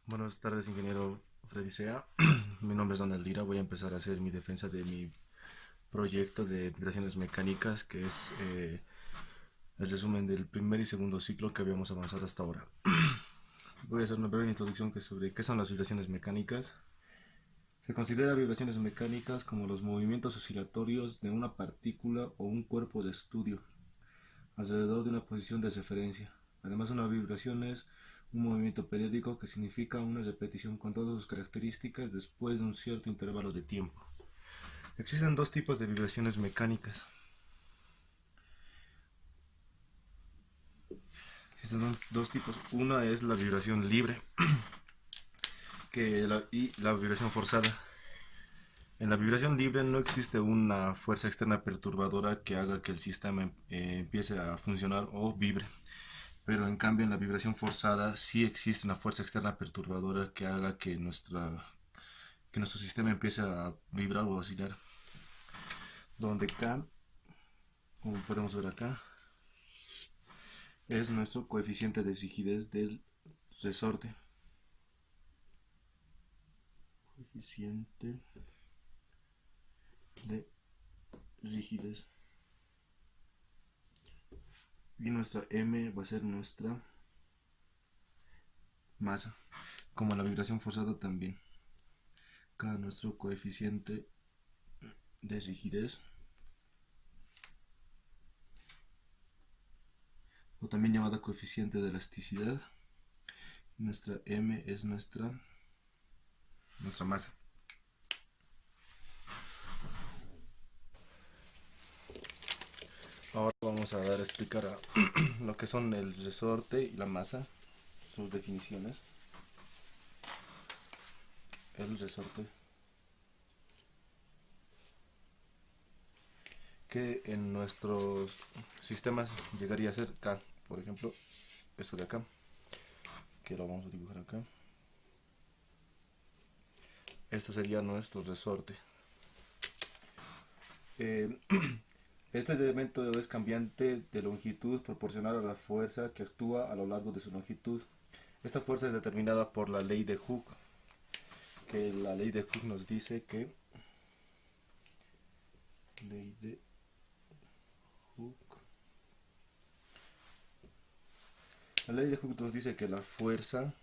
Buenas tardes, ingeniero Freddy Sea. Mi nombre es Donald Lira. Voy a empezar a hacer mi defensa de mi proyecto de vibraciones mecánicas, que es el resumen del primer y segundo ciclo que habíamos avanzado hasta ahora. Voy a hacer una breve introducción sobre qué son las vibraciones mecánicas. Se considera vibraciones mecánicas como los movimientos oscilatorios de una partícula o un cuerpo de estudio alrededor de una posición de referencia. Además, una vibración es un movimiento periódico que significa una repetición con todas sus características después de un cierto intervalo de tiempo. Existen dos tipos de vibraciones mecánicas. Existen dos tipos. Una es la vibración libre y la vibración forzada. En la vibración libre no existe una fuerza externa perturbadora que haga que el sistema empiece a funcionar o vibre. Pero en cambio en la vibración forzada sí existe una fuerza externa perturbadora que haga que nuestro sistema empiece a vibrar o oscilar. Donde K, como podemos ver acá, es nuestro coeficiente de rigidez del resorte. Coeficiente de rigidez. Y nuestra M va a ser nuestra masa. Como en la vibración forzada también. Acá nuestro coeficiente de rigidez, o también llamada coeficiente de elasticidad. Nuestra M es nuestra masa. Ahora vamos a dar a explicar lo que son el resorte y la masa, sus definiciones. El resorte, que en nuestros sistemas llegaría a ser K, por ejemplo, esto de acá, que lo vamos a dibujar acá. Esto sería nuestro resorte. Eh, Este elemento es cambiante de longitud proporcional a la fuerza que actúa a lo largo de su longitud. Esta fuerza es determinada por la ley de Hooke, que la ley de Hooke nos dice que ley de Hooke. La ley de Hooke nos dice que la fuerza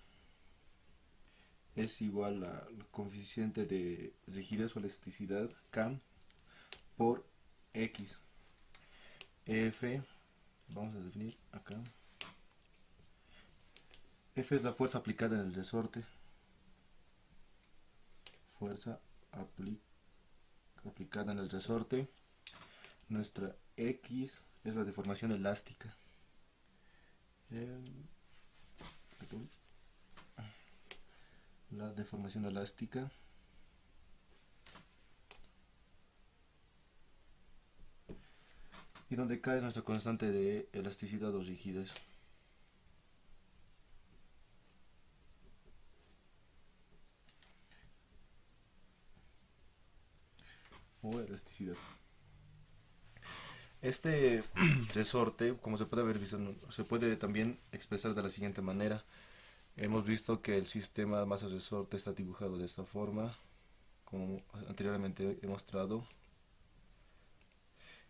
es igual al coeficiente de rigidez o elasticidad K por X. F, vamos a definir acá. F es la fuerza aplicada en el resorte. Fuerza aplicada en el resorte. Nuestra X es la deformación elástica. La deformación elástica. Y donde K es nuestra constante de elasticidad o rigidez. O elasticidad. Este resorte, como se puede ver, se puede también expresar de la siguiente manera. Hemos visto que el sistema masa-resorte está dibujado de esta forma, como anteriormente he mostrado.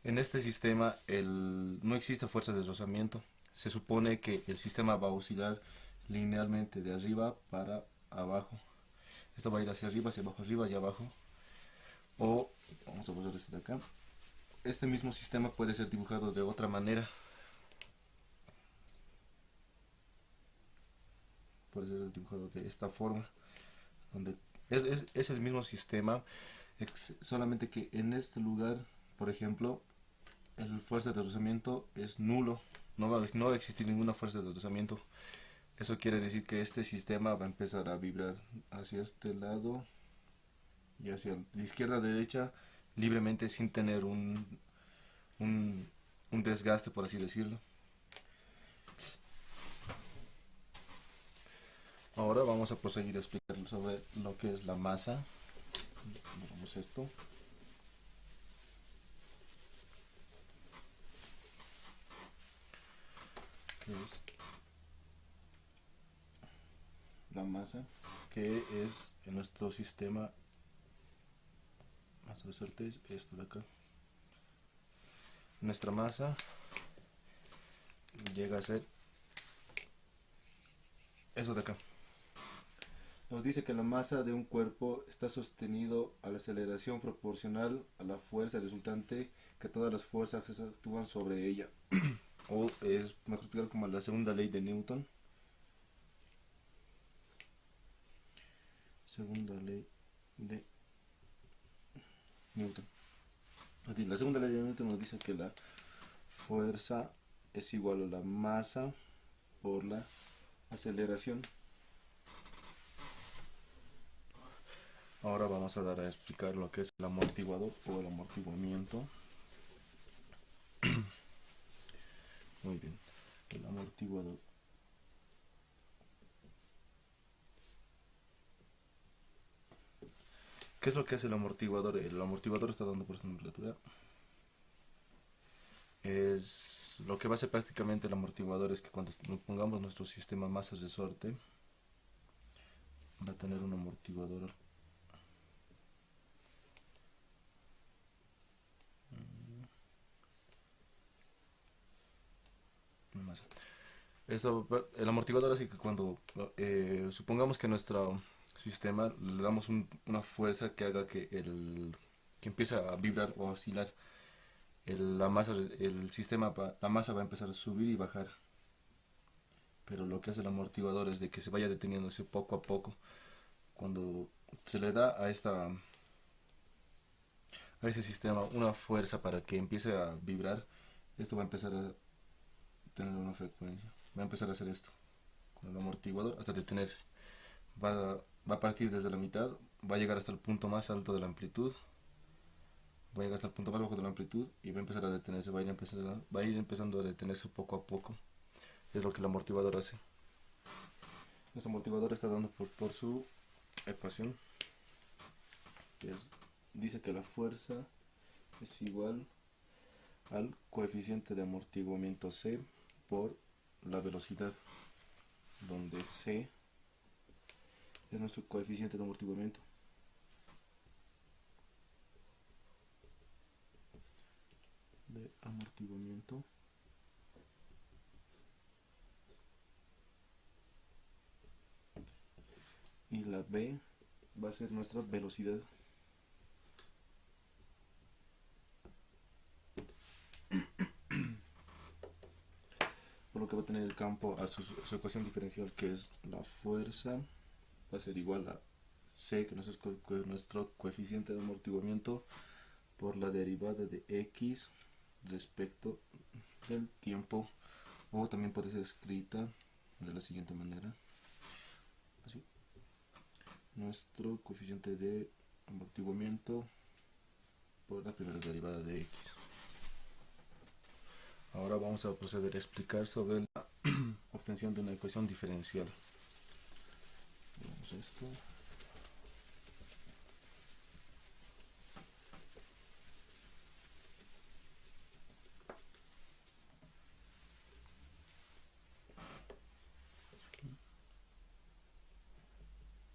En este sistema no existe fuerza de rozamiento. Se supone que el sistema va a oscilar linealmente de arriba para abajo. Esto va a ir hacia arriba y abajo. O, vamos a borrar este de acá. Este mismo sistema puede ser dibujado de otra manera. Puede ser dibujado de esta forma. Donde es el mismo sistema, solamente que en este lugar, por ejemplo, el fuerza de rozamiento es nulo. No va a existir ninguna fuerza de rozamiento. Eso quiere decir que este sistema va a empezar a vibrar hacia este lado y hacia la izquierda derecha libremente sin tener un, un desgaste, por así decirlo. Ahora vamos a proseguir a explicar sobre lo que es la masa. Vamos esto. Que es la masa, que es en nuestro sistema masa de resorte, es esto de acá. Nuestra masa llega a ser eso de acá. Nos dice que la masa de un cuerpo está sostenido a la aceleración proporcional a la fuerza resultante, que todas las fuerzas actúan sobre ella. O es mejor explicar como la segunda ley de Newton. Segunda ley de Newton. La segunda ley de Newton nos dice que la fuerza es igual a la masa por la aceleración. Ahora vamos a dar a explicar lo que es el amortiguador o el amortiguamiento. Muy bien, el amortiguador. ¿Qué es lo que hace el amortiguador? El amortiguador está dando por temperatura. Es lo que va a hacer prácticamente el amortiguador es que cuando pongamos nuestro sistema masas resorte va a tener un amortiguador masa. Esto, el amortiguador hace que cuando supongamos que a nuestro sistema le damos una fuerza que haga que empiece a vibrar o a oscilar, la masa, el sistema, la masa va a empezar a subir y bajar. Pero lo que hace el amortiguador es de que se vaya deteniéndose poco a poco. Cuando se le da a ese sistema una fuerza para que empiece a vibrar, esto va a empezar a tener una frecuencia. Va a empezar a hacer esto con el amortiguador hasta detenerse. Va a partir desde la mitad, va a llegar hasta el punto más alto de la amplitud, va a llegar hasta el punto más bajo de la amplitud y va a empezar a detenerse, va a ir empezando a detenerse poco a poco. Es lo que el amortiguador hace. Nuestro amortiguador está dando por su ecuación, que dice que la fuerza es igual al coeficiente de amortiguamiento C por la velocidad, donde C es nuestro coeficiente de amortiguamiento. Y la B va a ser nuestra velocidad. Por lo que va a tener el campo a su ecuación diferencial, que es la fuerza va a ser igual a C, que es nuestro coeficiente de amortiguamiento, por la derivada de X respecto del tiempo, o también puede ser escrita de la siguiente manera, así: nuestro coeficiente de amortiguamiento por la primera derivada de X. Ahora vamos a proceder a explicar sobre la obtención de una ecuación diferencial. Veamos esto.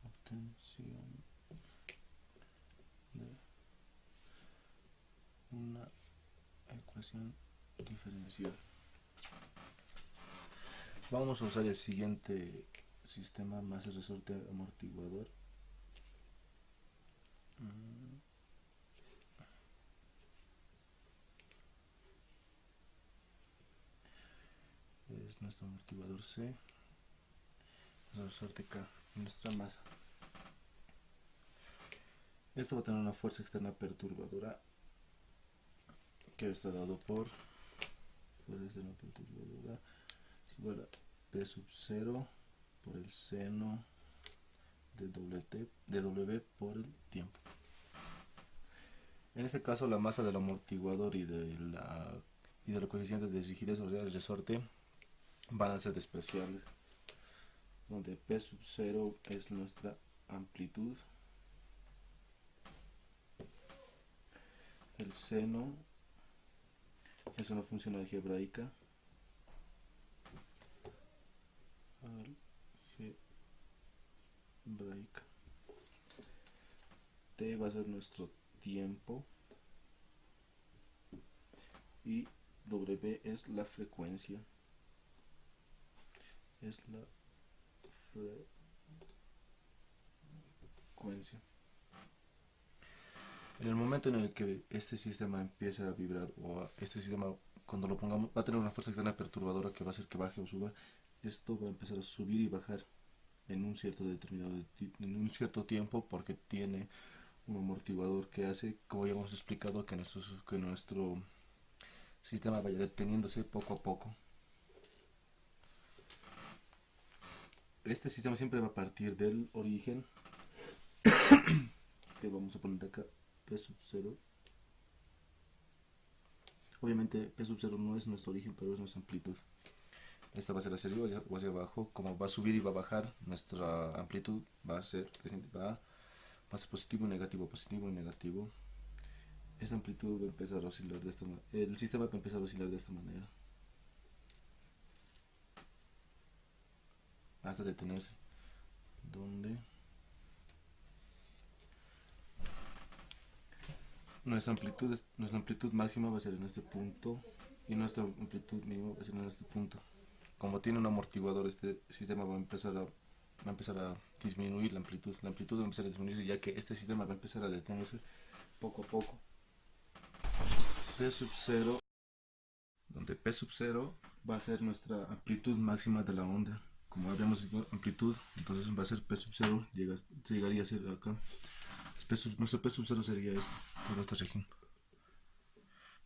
Obtención de una ecuación diferencial. Vamos a usar el siguiente sistema masa resorte amortiguador. Es nuestro amortiguador C, nuestro resorte K, nuestra masa. Esto va a tener una fuerza externa perturbadora que está dado por fuerza externa perturbadora es igual a P sub 0 por el seno de W por el tiempo. En este caso, la masa del amortiguador y del coeficiente de rigidez o del resorte van a ser despreciables, donde P sub 0 es nuestra amplitud, el seno es una función algebraica, T va a ser nuestro tiempo y W es la frecuencia. Es la frecuencia. En el momento en el que este sistema empiece a vibrar, o este sistema, cuando lo pongamos, va a tener una fuerza externa perturbadora que va a hacer que baje o suba. Esto va a empezar a subir y bajar en un cierto en un cierto tiempo, porque tiene un amortiguador que hace, como ya hemos explicado, que nuestro sistema vaya deteniéndose poco a poco. Este sistema siempre va a partir del origen, que vamos a poner acá P sub 0. Obviamente P sub 0 no es nuestro origen, pero es nuestra amplitud. Esta va a ser hacia arriba o hacia abajo. Como va a subir y va a bajar, nuestra amplitud va a ser positivo y negativo, positivo y negativo. Esta amplitud va a empezar a oscilar de esta manera. El sistema va a empezar a oscilar de esta manera hasta detenerse. Donde nuestra amplitud máxima va a ser en este punto y nuestra amplitud mínima va a ser en este punto. Como tiene un amortiguador, este sistema va a empezar a disminuir la amplitud. La amplitud va a empezar a disminuirse, ya que este sistema va a empezar a detenerse poco a poco. P sub 0, donde P sub 0 va a ser nuestra amplitud máxima de la onda. Como hablamos de amplitud, entonces va a ser P sub 0, llegaría a ser acá. Nuestro P sub 0 sería toda esta región,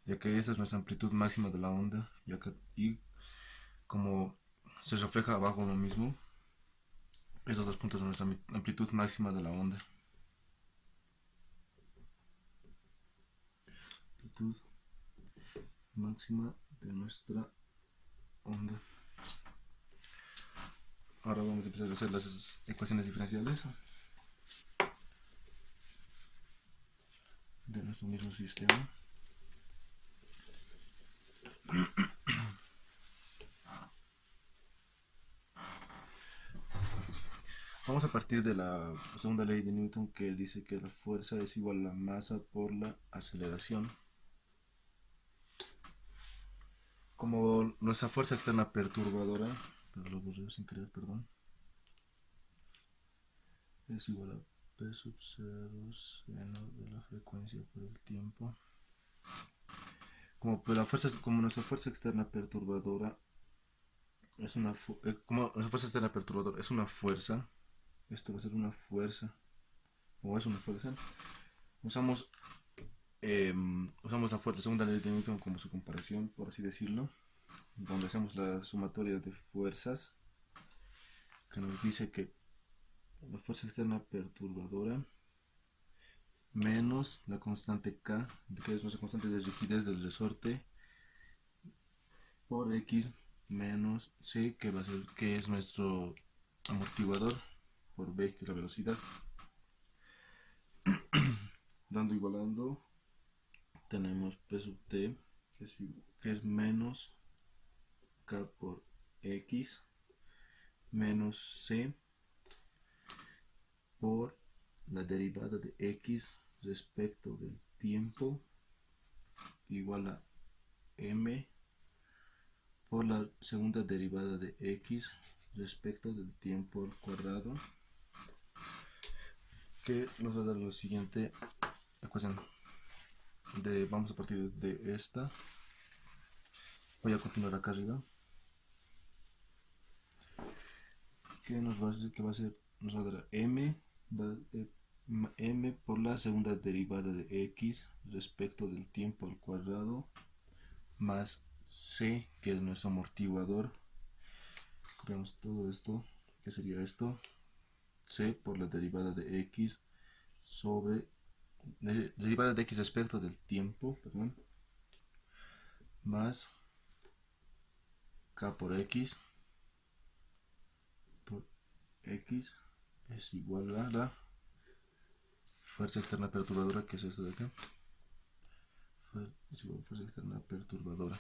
ya que esta es nuestra amplitud máxima de la onda, y como se refleja abajo lo mismo, estos dos puntos son nuestra amplitud máxima de la onda. Amplitud máxima de nuestra onda. Ahora vamos a empezar a hacer las ecuaciones diferenciales de nuestro mismo sistema. Vamos a partir de la segunda ley de Newton, que dice que la fuerza es igual a la masa por la aceleración. Como nuestra fuerza externa perturbadora, pero lo borré sin querer, perdón, es igual a P sub 0 seno de la frecuencia por el tiempo. Como nuestra fuerza externa perturbadora es una fuerza, esto va a ser una fuerza, o es una fuerza. Usamos la segunda ley de Newton como su comparación, por así decirlo, donde hacemos la sumatoria de fuerzas, que nos dice que la fuerza externa perturbadora menos la constante K, que es nuestra constante de rigidez del resorte, por X menos C, que es nuestro amortiguador, por B, que es la velocidad. Dando igualando, tenemos P sub T, que es menos K por X, menos C por la derivada de X respecto del tiempo, igual a M por la segunda derivada de X respecto del tiempo al cuadrado, que nos va a dar la siguiente ecuación. Vamos a partir de esta. Voy a continuar acá arriba. Nos va a dar m por la segunda derivada de X respecto del tiempo al cuadrado, más C, que es nuestro amortiguador. Copiamos todo esto, que sería esto, C por la derivada de X sobre derivada de X respecto del tiempo, perdón, más K por X es igual a la fuerza externa perturbadora, que es esto de acá, es igual a fuerza externa perturbadora.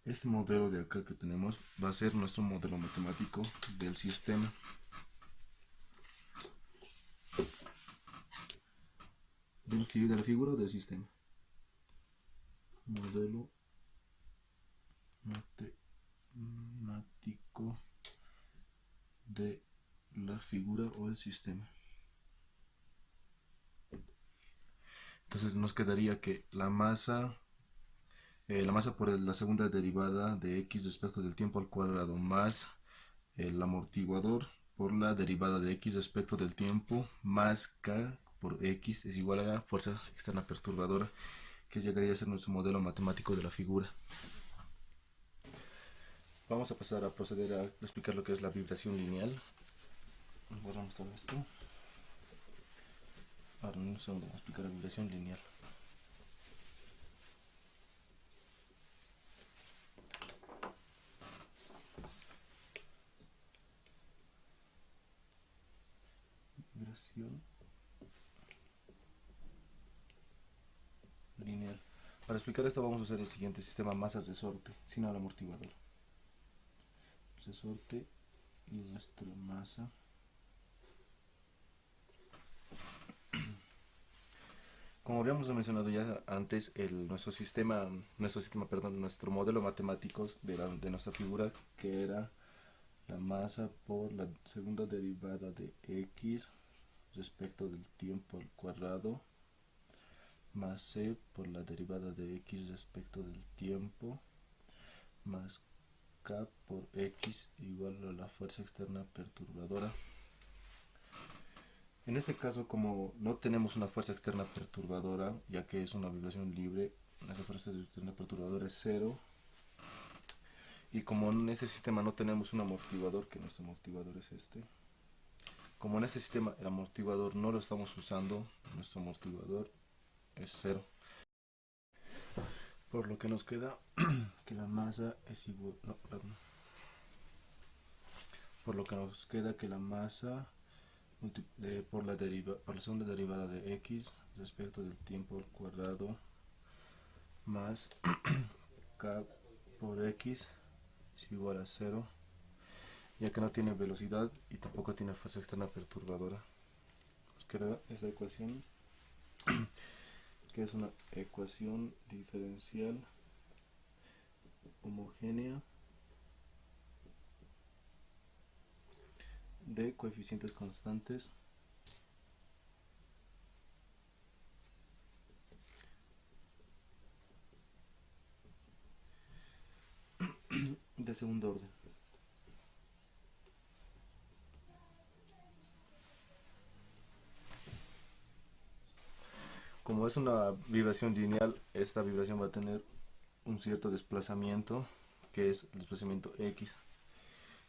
Este modelo de acá que tenemos va a ser nuestro modelo matemático del sistema. de la figura del sistema. Modelo matemático de la figura o el sistema. Entonces nos quedaría que la masa por la segunda derivada de x respecto del tiempo al cuadrado más el amortiguador por la derivada de x respecto del tiempo más k por x es igual a la fuerza externa perturbadora, que llegaría a ser nuestro modelo matemático de la figura. Vamos a pasar a proceder a explicar lo que es la vibración lineal. Borramos todo esto. Ahora en un segundo vamos a explicar la vibración lineal. Vibración lineal. Para explicar esto vamos a usar el siguiente sistema: masa-resorte, sin el amortiguador. Resorte y nuestra masa. Como habíamos mencionado ya antes, nuestro modelo matemático de nuestra figura, que era la masa por la segunda derivada de x respecto del tiempo al cuadrado más c por la derivada de x respecto del tiempo más k por x igual a la fuerza externa perturbadora. En este caso, como no tenemos una fuerza externa perturbadora, ya que es una vibración libre, nuestra fuerza externa perturbadora es 0. Y como en este sistema no tenemos un amortiguador, que nuestro amortiguador es este, como en este sistema el amortiguador no lo estamos usando, nuestro amortiguador es 0. Por lo que nos queda que la masa es igual, por lo que nos queda que la masa por la segunda derivada de x respecto del tiempo al cuadrado más k por x es igual a 0, ya que no tiene velocidad y tampoco tiene fuerza externa perturbadora. Nos queda esta ecuación, que es una ecuación diferencial homogénea de coeficientes constantes de segundo orden. Como es una vibración lineal, esta vibración va a tener un cierto desplazamiento, que es el desplazamiento x,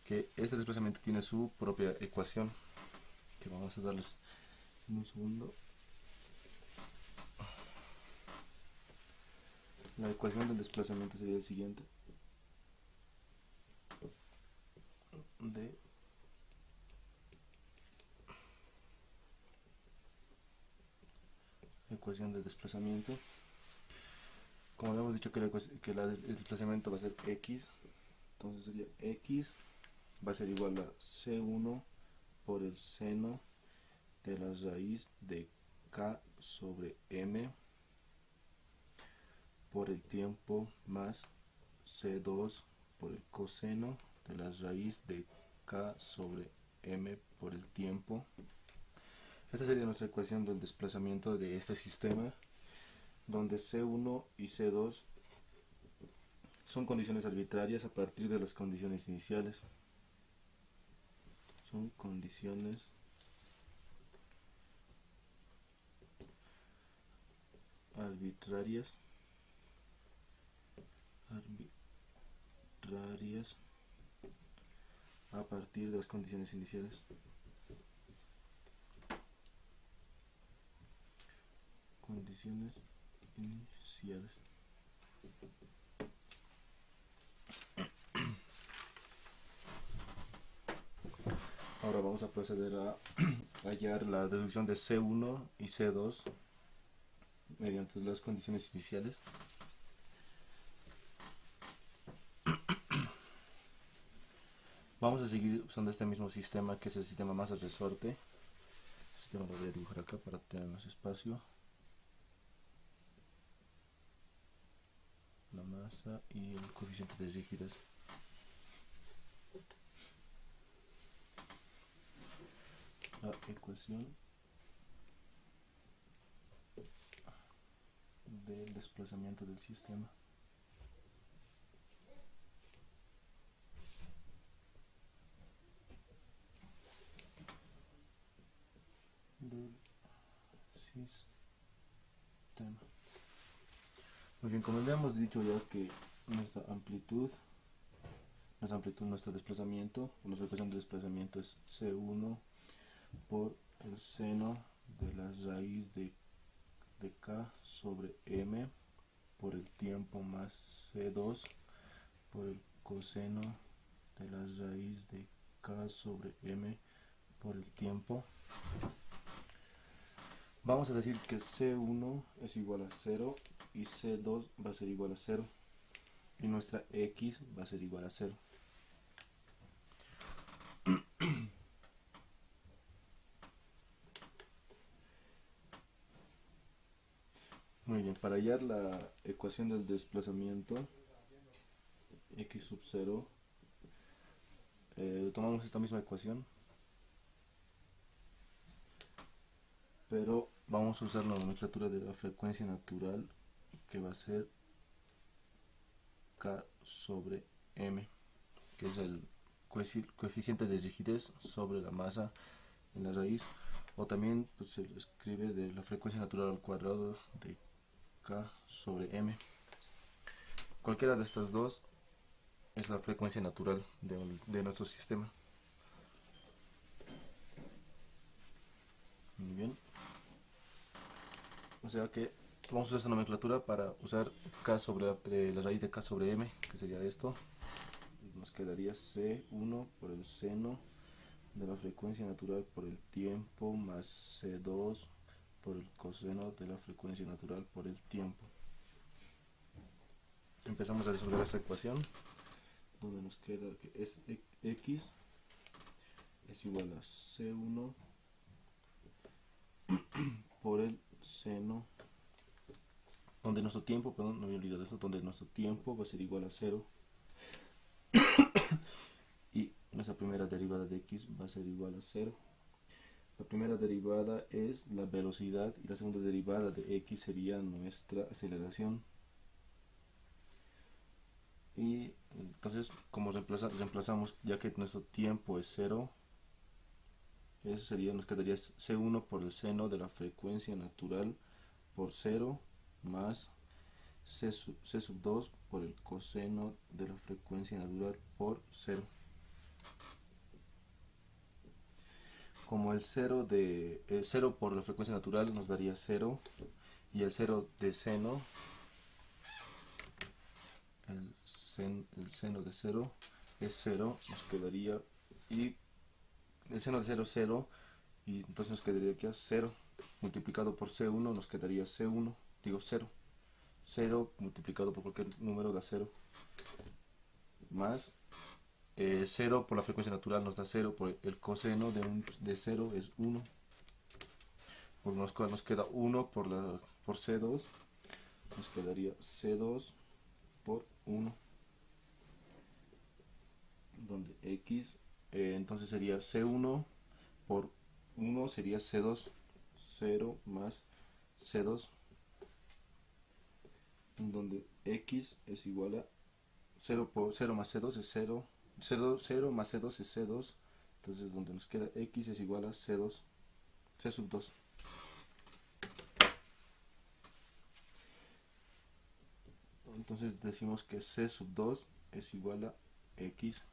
que este desplazamiento tiene su propia ecuación, que vamos a darles en un segundo. La ecuación del desplazamiento sería el siguiente: de ecuación del desplazamiento, como habíamos dicho que el desplazamiento va a ser x, entonces sería x va a ser igual a c1 por el seno de la raíz de k sobre m por el tiempo más c2 por el coseno de la raíz de k sobre m por el tiempo. Esta sería nuestra ecuación del desplazamiento de este sistema, donde C1 y C2 son condiciones arbitrarias a partir de las condiciones iniciales. Son condiciones arbitrarias a partir de las condiciones iniciales. Condiciones iniciales. Ahora vamos a proceder a hallar la deducción de C1 y C2 mediante las condiciones iniciales. Vamos a seguir usando este mismo sistema, que es el sistema masa-resorte. El sistema lo voy a dibujar acá para tener más espacio. masa y el coeficiente de rigidez. La ecuación del desplazamiento del sistema. Muy bien, como ya hemos dicho ya que nuestra amplitud, nuestro desplazamiento, nuestra ecuación de desplazamiento es C1 por el seno de la raíz de K sobre M por el tiempo más C2 por el coseno de la raíz de K sobre M por el tiempo. Vamos a decir que C1 es igual a 0 y C2 va a ser igual a 0 y nuestra X va a ser igual a 0. Muy bien, para hallar la ecuación del desplazamiento X sub 0, tomamos esta misma ecuación, pero vamos a usar la nomenclatura de la frecuencia natural, que va a ser K sobre M, que es el coeficiente de rigidez sobre la masa en la raíz, o también pues, se lo escribe de la frecuencia natural al cuadrado de K sobre M. Cualquiera de estas dos es la frecuencia natural de nuestro sistema. Muy bien. O sea que vamos a usar esta nomenclatura para usar K sobre la raíz de K sobre M, que sería esto. Nos quedaría C1 por el seno de la frecuencia natural por el tiempo más C2 por el coseno de la frecuencia natural por el tiempo. Empezamos a resolver esta ecuación, donde nos queda que es X es igual a C1 por el seno, donde nuestro tiempo, perdón, no me olvidé de esto, donde nuestro tiempo va a ser igual a 0 y nuestra primera derivada de X va a ser igual a 0. La primera derivada es la velocidad y la segunda derivada de X sería nuestra aceleración. Y entonces, como reemplazamos, ya que nuestro tiempo es 0, eso sería, nos quedaría C1 por el seno de la frecuencia natural por 0 más C sub 2 por el coseno de la frecuencia natural por 0. Como el 0 por la frecuencia natural nos daría 0 y el 0 de seno, el seno de 0 es 0, nos quedaría, y el seno de 0 es 0, y entonces nos quedaría aquí a 0 multiplicado por C1, nos quedaría C1, digo 0, 0 multiplicado por cualquier número da 0, más 0 por la frecuencia natural nos da 0, por el coseno de 0 es 1, por lo cual nos queda 1 por C2, nos quedaría C2 por 1, donde X entonces sería C1 por 1 sería C2, 0 más C2, donde X es igual a 0 por 0 más C2 es 0, 0 más C2 es C2, entonces donde nos queda X es igual a C2, C sub 2. Entonces decimos que C sub 2 es igual a X.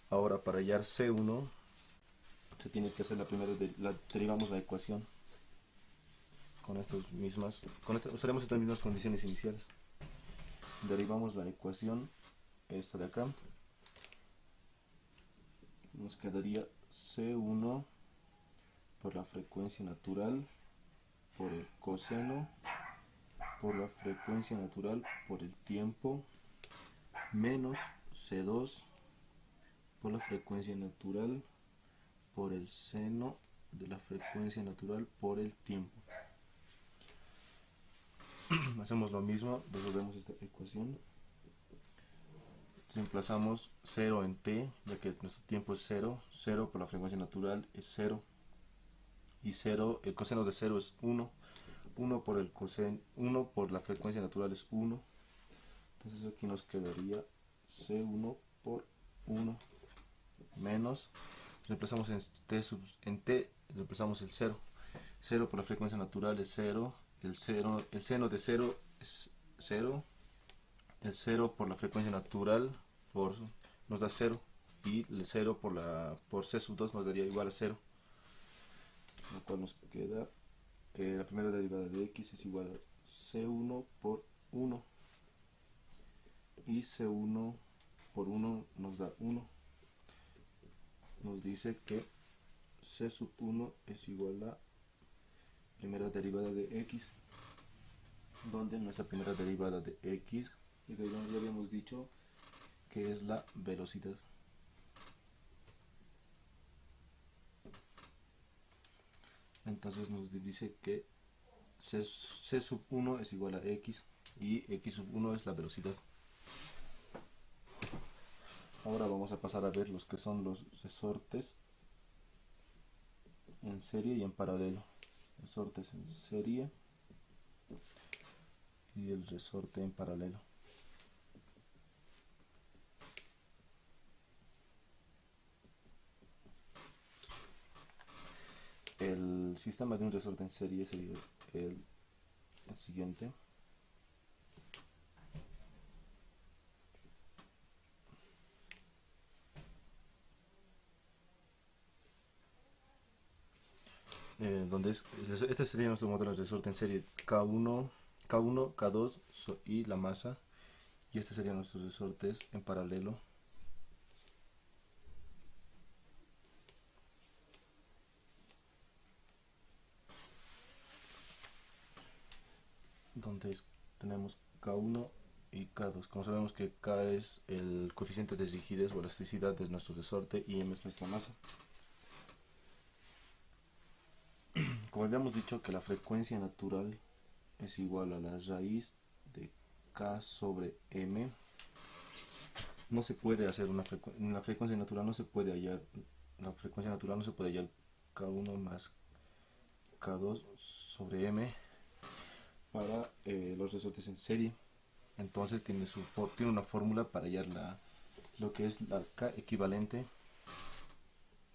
Ahora para hallar C1 se tiene que hacer la primera, derivamos la ecuación con usaremos estas mismas condiciones iniciales. Derivamos la ecuación, esta de acá, nos quedaría C1 por la frecuencia natural por el coseno por la frecuencia natural por el tiempo menos C2 por la frecuencia natural por el seno de la frecuencia natural por el tiempo. hacemos lo mismo, resolvemos esta ecuación. Reemplazamos 0 en t, ya que nuestro tiempo es 0, 0 por la frecuencia natural es 0, y 0, el coseno de 0 es 1, 1 por el coseno, 1 por la frecuencia natural es 1, entonces aquí nos quedaría C1 por 1 menos, reemplazamos en t reemplazamos el 0, 0 por la frecuencia natural es 0, el seno de 0 es 0, el 0 por la frecuencia natural nos da 0, y el 0 por c sub 2 nos daría igual a 0, lo cual nos queda la primera derivada de x es igual a c1 por 1, y c1 por 1 nos da 1, nos dice que c sub 1 es igual a primera derivada de x, donde nuestra primera derivada de x, ya habíamos dicho que es la velocidad. Entonces nos dice que c sub 1 es igual a x, y x sub 1 es la velocidad. Ahora vamos a pasar a ver los que son los resortes en serie y en paralelo. Resortes en serie y el resorte en paralelo. El sistema de un resorte en serie sería el siguiente. Este sería nuestro modelo de resorte en serie K1, K2 y la masa, y este serían nuestros resortes en paralelo, donde tenemos K1 y K2. Como sabemos que K es el coeficiente de rigidez o elasticidad de nuestro resorte y M es nuestra masa. Como habíamos dicho que la frecuencia natural es igual a la raíz de K sobre M, no se puede hacer en la frecuencia natural no se puede hallar K1 más K2 sobre M para los resortes en serie. Entonces tiene una fórmula para hallar lo que es la K equivalente,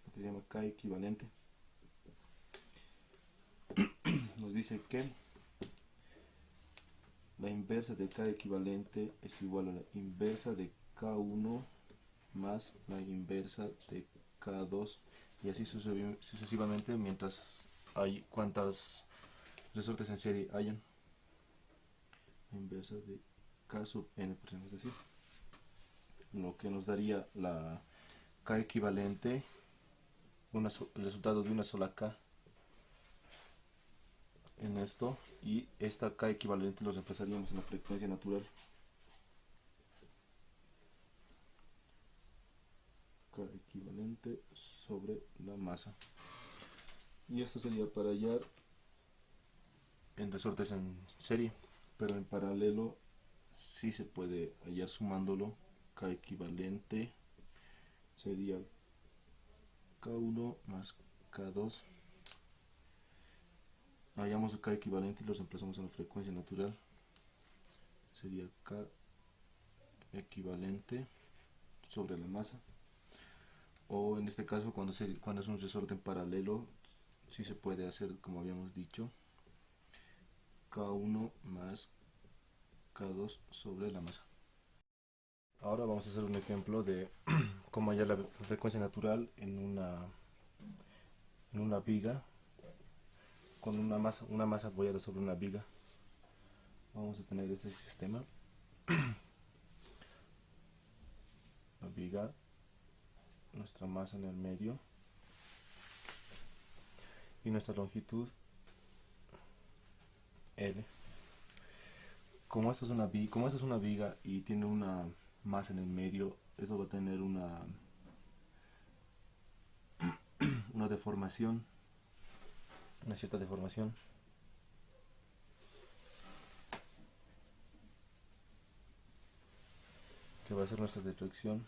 lo que se llama K equivalente. Nos dice que la inversa de K equivalente es igual a la inversa de K1 más la inversa de K2, y así sucesivamente mientras hay cuantas resortes en serie hayan. La inversa de K sub n, podemos decir, lo que nos daría la K equivalente, el resultado de una sola K en esto, y esta K equivalente lo reemplazaríamos en la frecuencia natural. K equivalente sobre la masa, y esto sería para hallar en resortes en serie, pero en paralelo sí se puede hallar sumándolo. K equivalente sería K1 más K2. Hallamos K equivalente y los reemplazamos en la frecuencia natural, sería K equivalente sobre la masa, o en este caso cuando es un resorte en paralelo sí se puede hacer como habíamos dicho, K1 más K2 sobre la masa. Ahora vamos a hacer un ejemplo de cómo hallar la frecuencia natural en una viga con una masa apoyada sobre una viga. Vamos a tener este sistema, la viga, nuestra masa en el medio y nuestra longitud L. Como esta es una viga y tiene una masa en el medio, esto va a tener una deformación, una cierta deformación. que va a ser nuestra deflexión.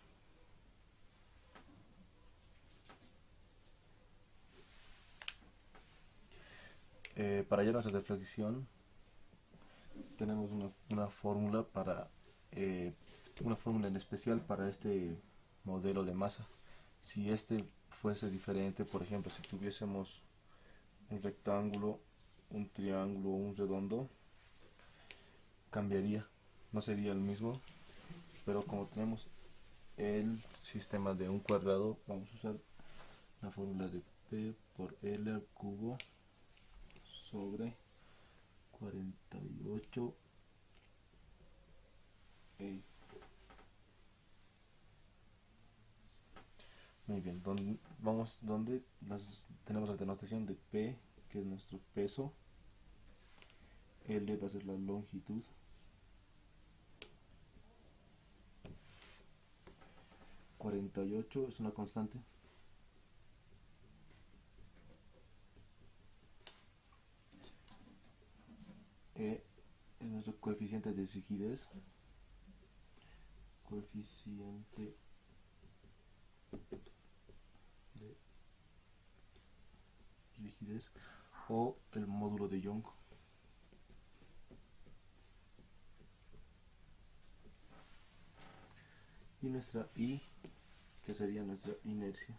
Para hallar nuestra deflexión tenemos una fórmula para una fórmula en especial para este modelo de masa. Si este fuese diferente, por ejemplo, si tuviésemos un rectángulo, un triángulo o un redondo, cambiaría, no sería el mismo, pero como tenemos el sistema de un cuadrado, vamos a usar la fórmula de P por L al cubo sobre 48 E. Muy bien, vamos donde tenemos la denotación de P, que es nuestro peso, L va a ser la longitud, 48 es una constante, E es nuestro coeficiente de rigidez, coeficiente de rigidez o el módulo de Young. Y nuestra I, que sería nuestra inercia.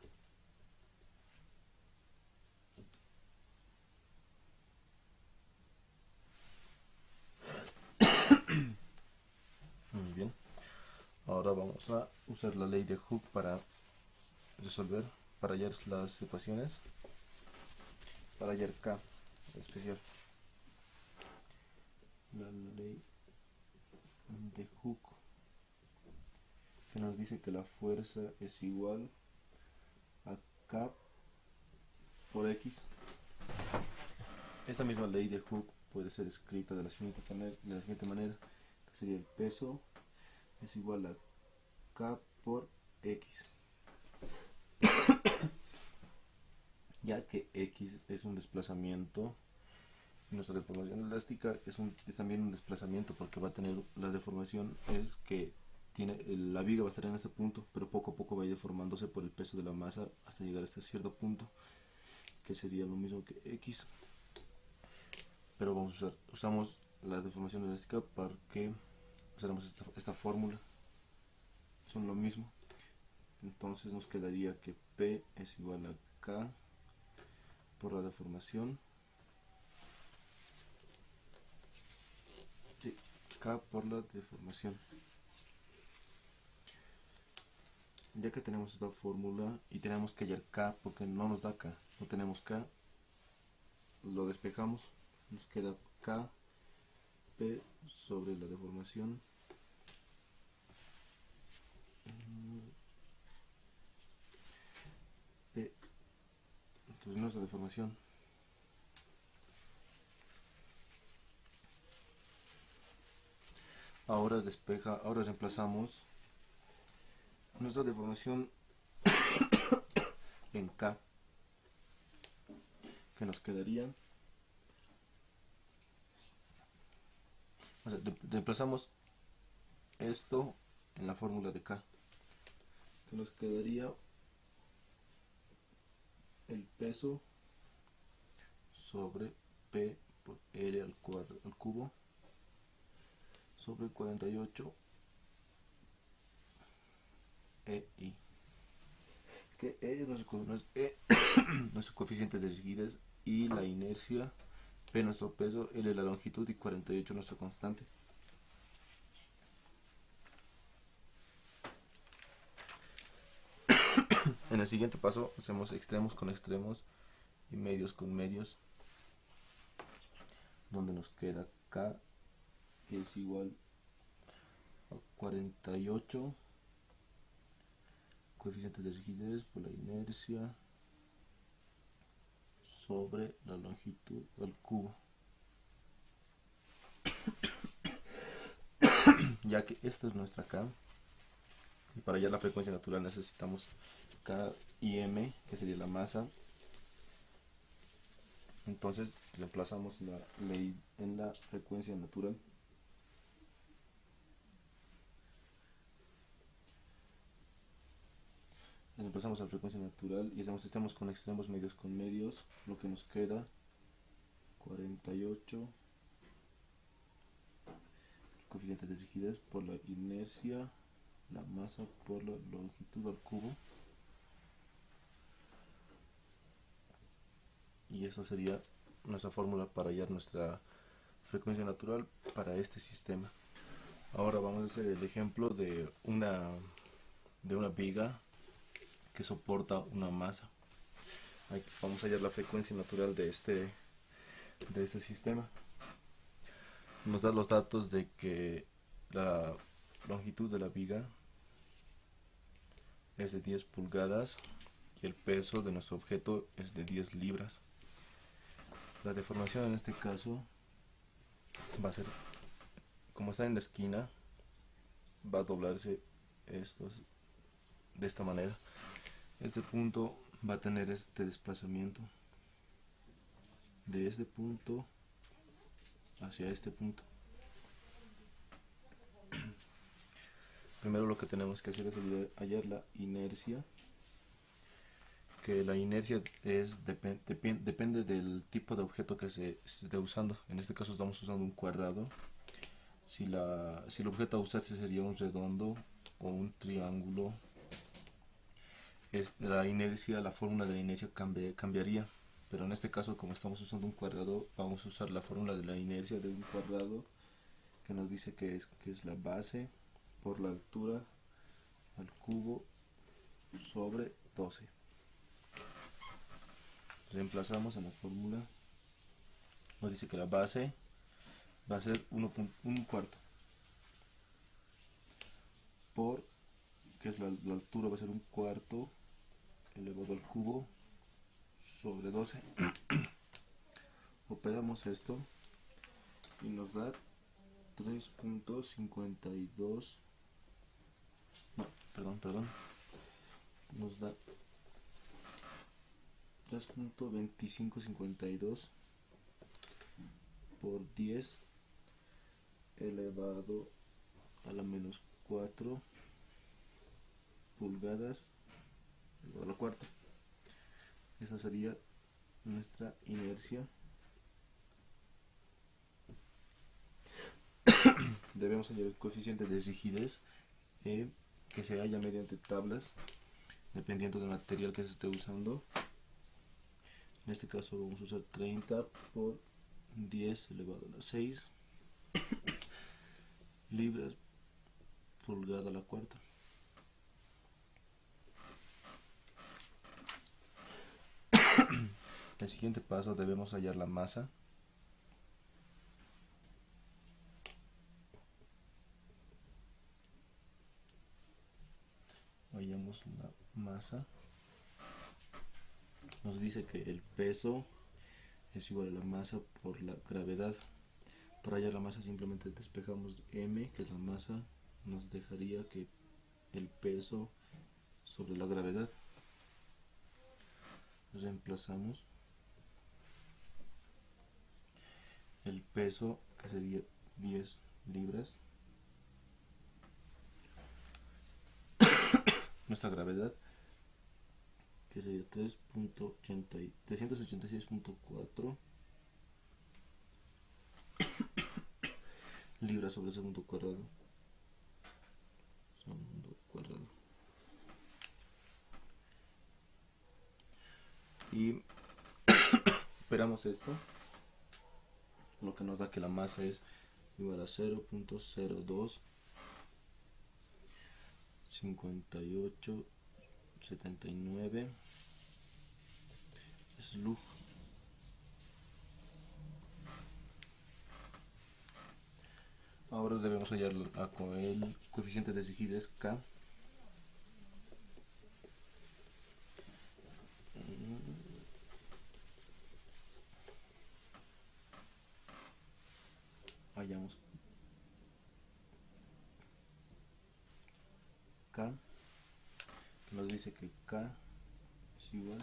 Muy bien. Ahora vamos a usar la ley de Hooke para resolver, para hallar las ecuaciones, para hallar K en especial. La ley de Hooke, que nos dice que la fuerza es igual a K por X. Esta misma ley de Hooke puede ser escrita de la siguiente manera, que sería el peso es igual a K por X, ya que X es un desplazamiento y nuestra deformación elástica es también un desplazamiento, porque va a tener la deformación, es que la viga va a estar en este punto, pero poco a poco va a ir deformándose por el peso de la masa hasta llegar a este cierto punto, que sería lo mismo que X. Pero usamos la deformación elástica porque usaremos esta fórmula, son lo mismo. Entonces nos quedaría que P es igual a K por la deformación, sí, K por la deformación. Ya que tenemos esta fórmula y tenemos que hallar K porque no nos da K, no tenemos K, lo despejamos, nos queda K P sobre la deformación P, entonces nuestra deformación. Ahora reemplazamos nuestra deformación en K, que nos quedaría, o sea, reemplazamos esto en la fórmula de K, que nos quedaría el peso sobre P por L al cubo sobre 48 EI, que E es nuestro coeficiente de rigidez y la inercia, P nuestro peso, L la longitud y 48 nuestra constante. En el siguiente paso hacemos extremos con extremos y medios con medios, donde nos queda K, que es igual a 48 coeficiente de rigidez por la inercia sobre la longitud al cubo, ya que esta es nuestra K, y para hallar la frecuencia natural necesitamos K y M, que sería la masa. Entonces reemplazamos la ley en la frecuencia natural, reemplazamos a la frecuencia natural y hacemos extremos con extremos, medios con medios, lo que nos queda 48, coeficiente de rigidez por la inercia, la masa por la longitud al cubo, y eso sería nuestra fórmula para hallar nuestra frecuencia natural para este sistema. Ahora vamos a hacer el ejemplo de una viga que soporta una masa. Aquí vamos a hallar la frecuencia natural de este sistema. Nos da los datos de que la longitud de la viga es de 10 pulgadas y el peso de nuestro objeto es de 10 libras. La deformación en este caso va a ser, como está en la esquina, va a doblarse de esta manera. Este punto va a tener este desplazamiento de este punto hacia este punto. Primero lo que tenemos que hacer es hallar la inercia, que la inercia depende del tipo de objeto que se esté usando. En este caso estamos usando un cuadrado. Si el objeto a usarse sería un redondo o un triángulo, la fórmula de la inercia cambiaría. Pero en este caso, como estamos usando un cuadrado, vamos a usar la fórmula de la inercia de un cuadrado, que nos dice que es la base por la altura al cubo sobre 12. Reemplazamos en la fórmula, nos dice que la base va a ser 1 cuarto por, que es la altura, va a ser 1 cuarto elevado al cubo sobre 12. Operamos esto y nos da 3.52, no, perdón, nos da 3.2552 por 10 elevado a la menos 4 pulgadas elevado a la cuarta. Esa sería nuestra inercia. Debemos hallar el coeficiente de rigidez, que se halla mediante tablas dependiendo del material que se esté usando. En este caso vamos a usar 30 por 10 elevado a la 6 libras pulgada a la cuarta. El siguiente paso, debemos hallar la masa. Hallamos la masa. Nos dice que el peso es igual a la masa por la gravedad. Para hallar la masa simplemente despejamos m, que es la masa, nos dejaría que el peso sobre la gravedad. Reemplazamos el peso, que sería 10 libras, nuestra gravedad, que sería 386.4 libras sobre segundo cuadrado. Y operamos esto, lo que nos da que la masa es igual a 0.025879 slug. Ahora debemos hallar con el coeficiente de rigidez K. Hallamos K, que nos dice que K es igual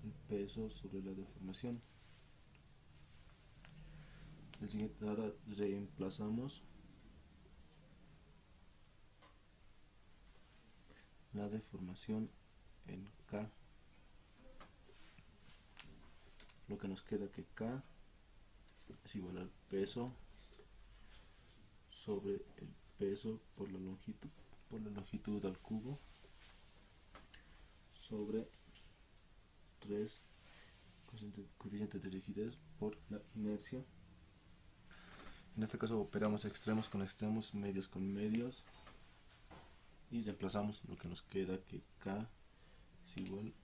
al peso sobre la deformación. El siguiente, ahora reemplazamos la deformación en K, lo que nos queda que K es igual al peso sobre el peso por la longitud al cubo sobre 3 coeficiente de rigidez por la inercia. En este caso operamos extremos con extremos, medios con medios, y reemplazamos lo que nos queda que K es igual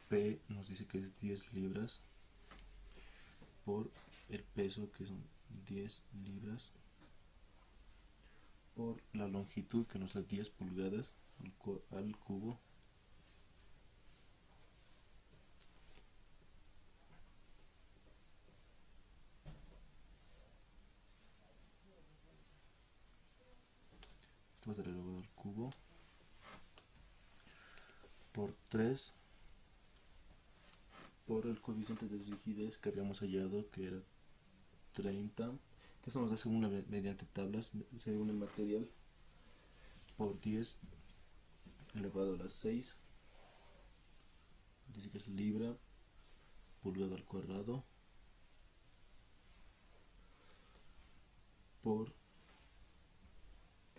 P, nos dice que es 10 libras por el peso, que son 10 libras, por la longitud, que nos da 10 pulgadas al cubo, esto va a ser elevado al cubo, por 3 por el coeficiente de rigidez que habíamos hallado, que era 30, que esto nos da según mediante tablas, según el material, por 10 elevado a la 6, dice que es libra pulgada al cuadrado, por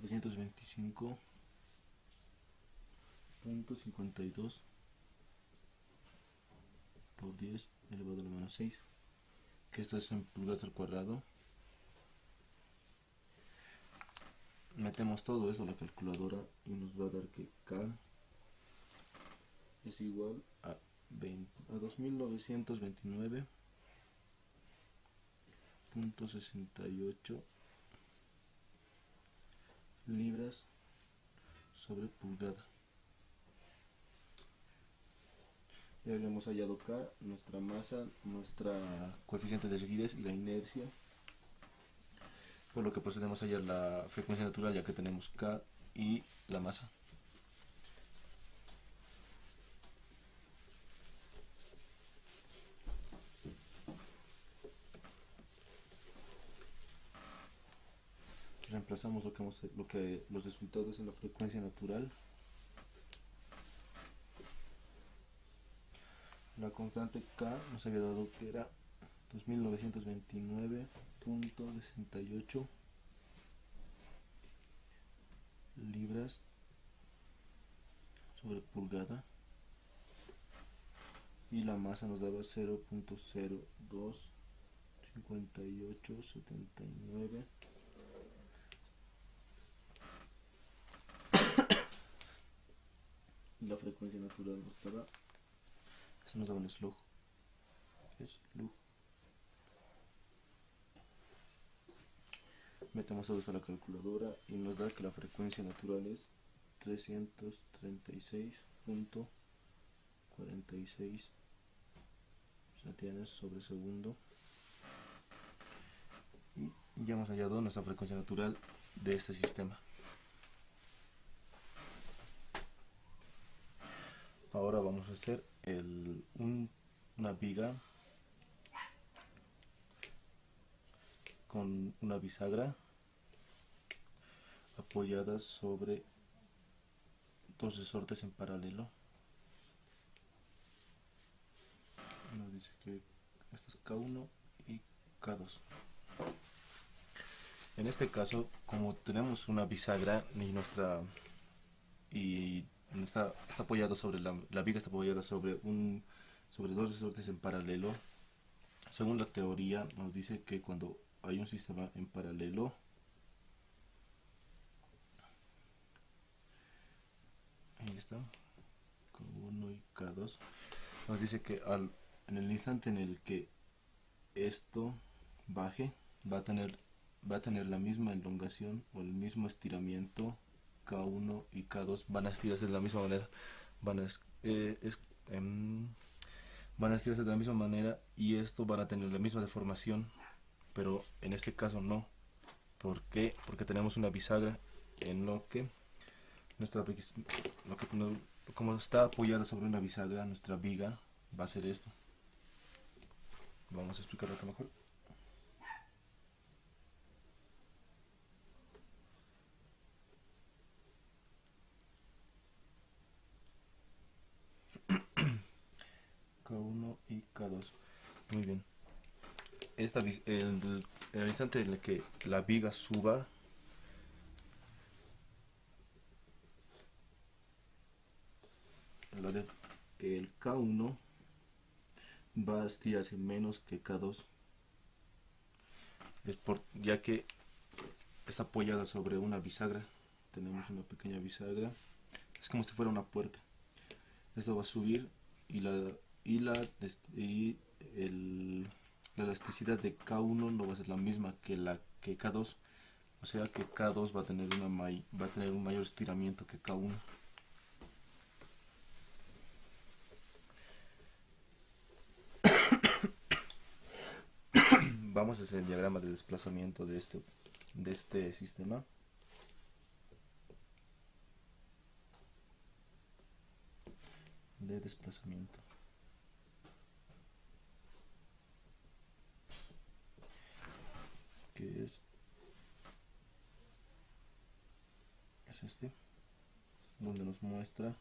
325.52 por 10 elevado a la menos 6, que esto es en pulgadas al cuadrado. Metemos todo eso a la calculadora y nos va a dar que K es igual a 2969.68 libras sobre pulgada. Ya habíamos hallado K, nuestra masa, nuestra coeficiente de rigidez y la inercia, por lo que procedemos a hallar la frecuencia natural, ya que tenemos K y la masa. Reemplazamos los resultados en la frecuencia natural. La constante K nos había dado que era 2929.68 libras sobre pulgada, y la masa nos daba 0.025879 y la frecuencia natural nos daba, esto nos daba un slug, metemos todo esto a la calculadora y nos da que la frecuencia natural es 336.46 radianes sobre segundo, y ya hemos hallado nuestra frecuencia natural de este sistema. Ahora vamos a hacer una viga con una bisagra apoyada sobre dos resortes en paralelo. Nos dice que esto es K1 y K2. En este caso, como tenemos una bisagra está apoyado sobre la viga está apoyada sobre dos resortes en paralelo. Según la teoría, nos dice que cuando hay un sistema en paralelo, ahí está, K1 y K2, nos dice que en el instante en el que esto baje, va a tener la misma elongación o el mismo estiramiento. K1 y K2 van a estirarse de la misma manera, van a estirarse de la misma manera, y esto van a tener la misma deformación, pero en este caso no. ¿Por qué? Porque tenemos una bisagra en lo que como está apoyada sobre una bisagra, nuestra viga va a ser esto. Vamos a explicarlo acá mejor. Muy bien. En el instante en el que la viga suba, el K1 va a estirarse menos que K2, ya que está apoyada sobre una bisagra. Tenemos una pequeña bisagra, es como si fuera una puerta. Esto va a subir y la elasticidad de K1 no va a ser la misma que K2, o sea que K2 va a tener un mayor estiramiento que K1. Vamos a hacer el diagrama de desplazamiento de este sistema. De desplazamiento. Que es este, donde nos muestra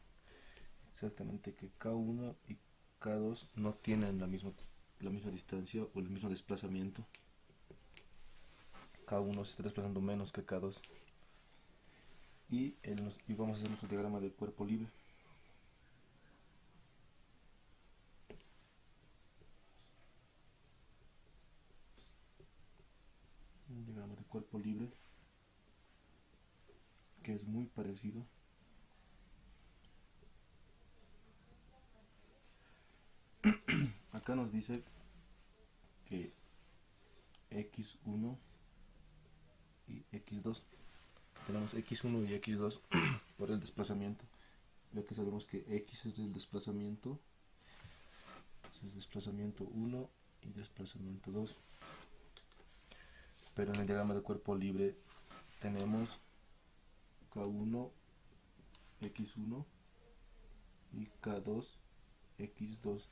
exactamente que K1 y K2 no tienen la misma distancia o el mismo desplazamiento. K1 se está desplazando menos que K2. Y vamos a hacer nuestro diagrama de cuerpo libre. Un diagrama de cuerpo libre que es muy parecido. Acá nos dice que X1 y X2. Tenemos X1 y X2 por el desplazamiento, ya que sabemos que X es el desplazamiento, es desplazamiento 1 y desplazamiento 2. Pero en el diagrama de cuerpo libre tenemos K1 X1 y K2 X2,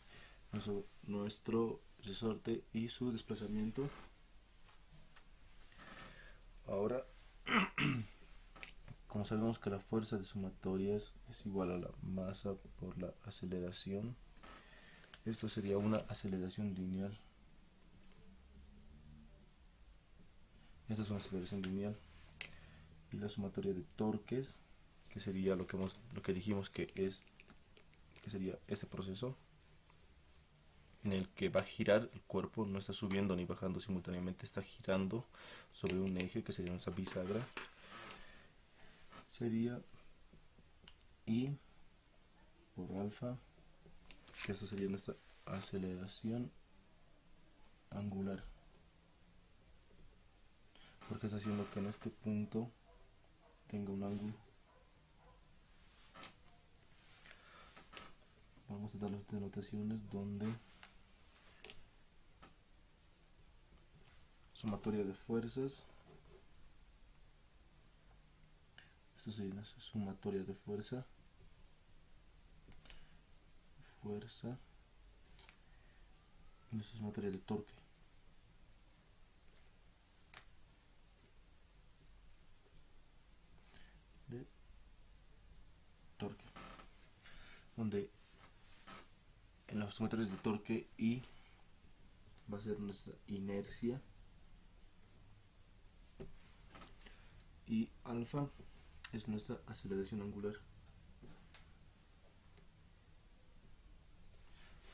nuestro resorte y su desplazamiento. Ahora, como sabemos que la fuerza de sumatoria es igual a la masa por la aceleración, esto sería una aceleración lineal. Esta es una aceleración lineal. Y la sumatoria de torques, que sería lo que dijimos que sería este proceso en el que va a girar el cuerpo, no está subiendo ni bajando simultáneamente, está girando sobre un eje que sería nuestra bisagra. Sería I por alfa, que eso sería nuestra aceleración angular, porque está haciendo que en este punto tenga un ángulo. Vamos a dar las denotaciones donde sumatoria de fuerzas. Esto sería la sumatoria de fuerza y nuestra sumatoria de torque. Donde en las sumatorias de torque I va a ser nuestra inercia y alfa es nuestra aceleración angular.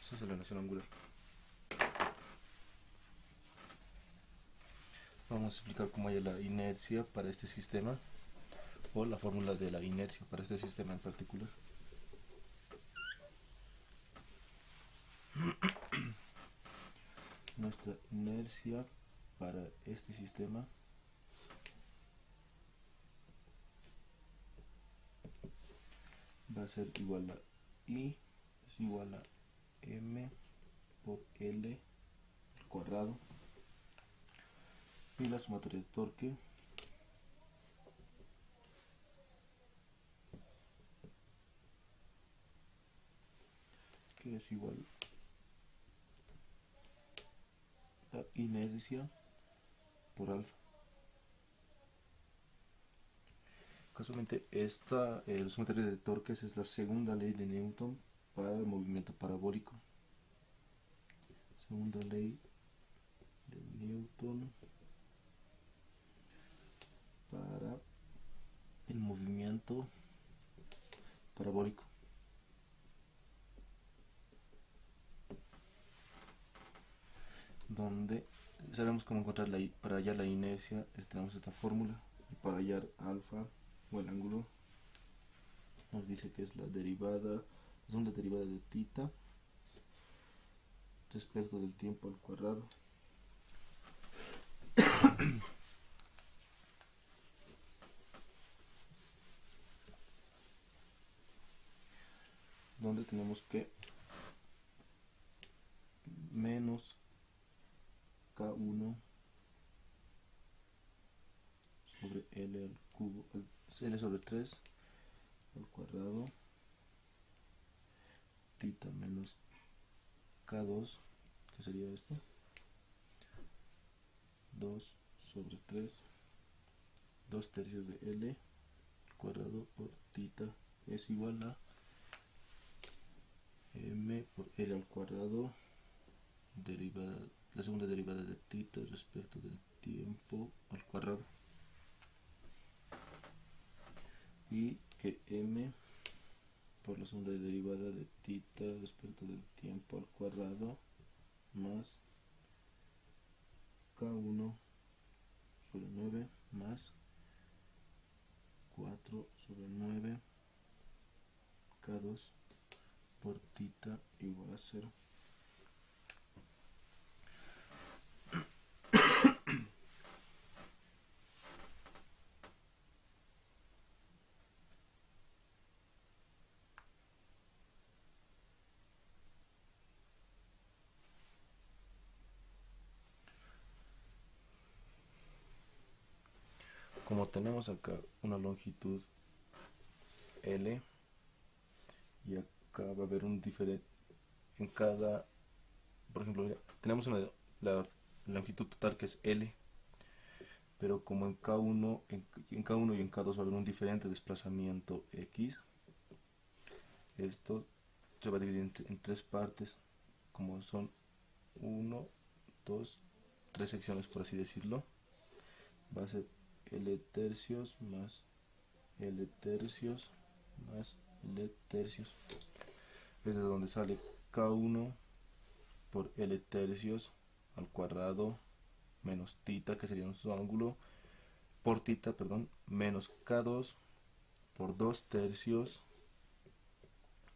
Esa aceleración angular. Vamos a explicar cómo hay la inercia para este sistema, o la fórmula de la inercia para este sistema en particular. Nuestra inercia para este sistema va a ser igual a I es igual a M por L al cuadrado, y la sumatoria de torque que es igual a inercia por alfa. Casualmente esta sumatoria de torques es la segunda ley de Newton para el movimiento parabólico. Segunda ley de Newton para el movimiento parabólico. Donde sabemos cómo encontrar para hallar la inercia, tenemos esta fórmula, y para hallar alfa o el ángulo nos dice que es la segunda derivada de tita respecto del tiempo al cuadrado donde tenemos que menos K1 sobre L al cubo, L sobre 3 al cuadrado, tita menos K2, que sería esto, 2 sobre 3, 2 tercios de L al cuadrado por tita es igual a M por L al cuadrado, la segunda derivada de tita respecto del tiempo al cuadrado, y que M por la segunda derivada de tita respecto del tiempo al cuadrado más K1 sobre 9 más 4 sobre 9 K2 por tita igual a 0. Como tenemos acá una longitud L y acá va a haber un diferente en cada, por ejemplo, tenemos la longitud total que es L, pero como en K1, en K1 y en K2 va a haber un diferente desplazamiento X, esto se va a dividir en tres partes, como son 1, 2, 3 secciones por así decirlo. Va a ser L tercios más L tercios más L tercios. Es de donde sale K1 por L tercios al cuadrado menos tita, que sería nuestro ángulo, por tita, perdón, menos K2 por 2 tercios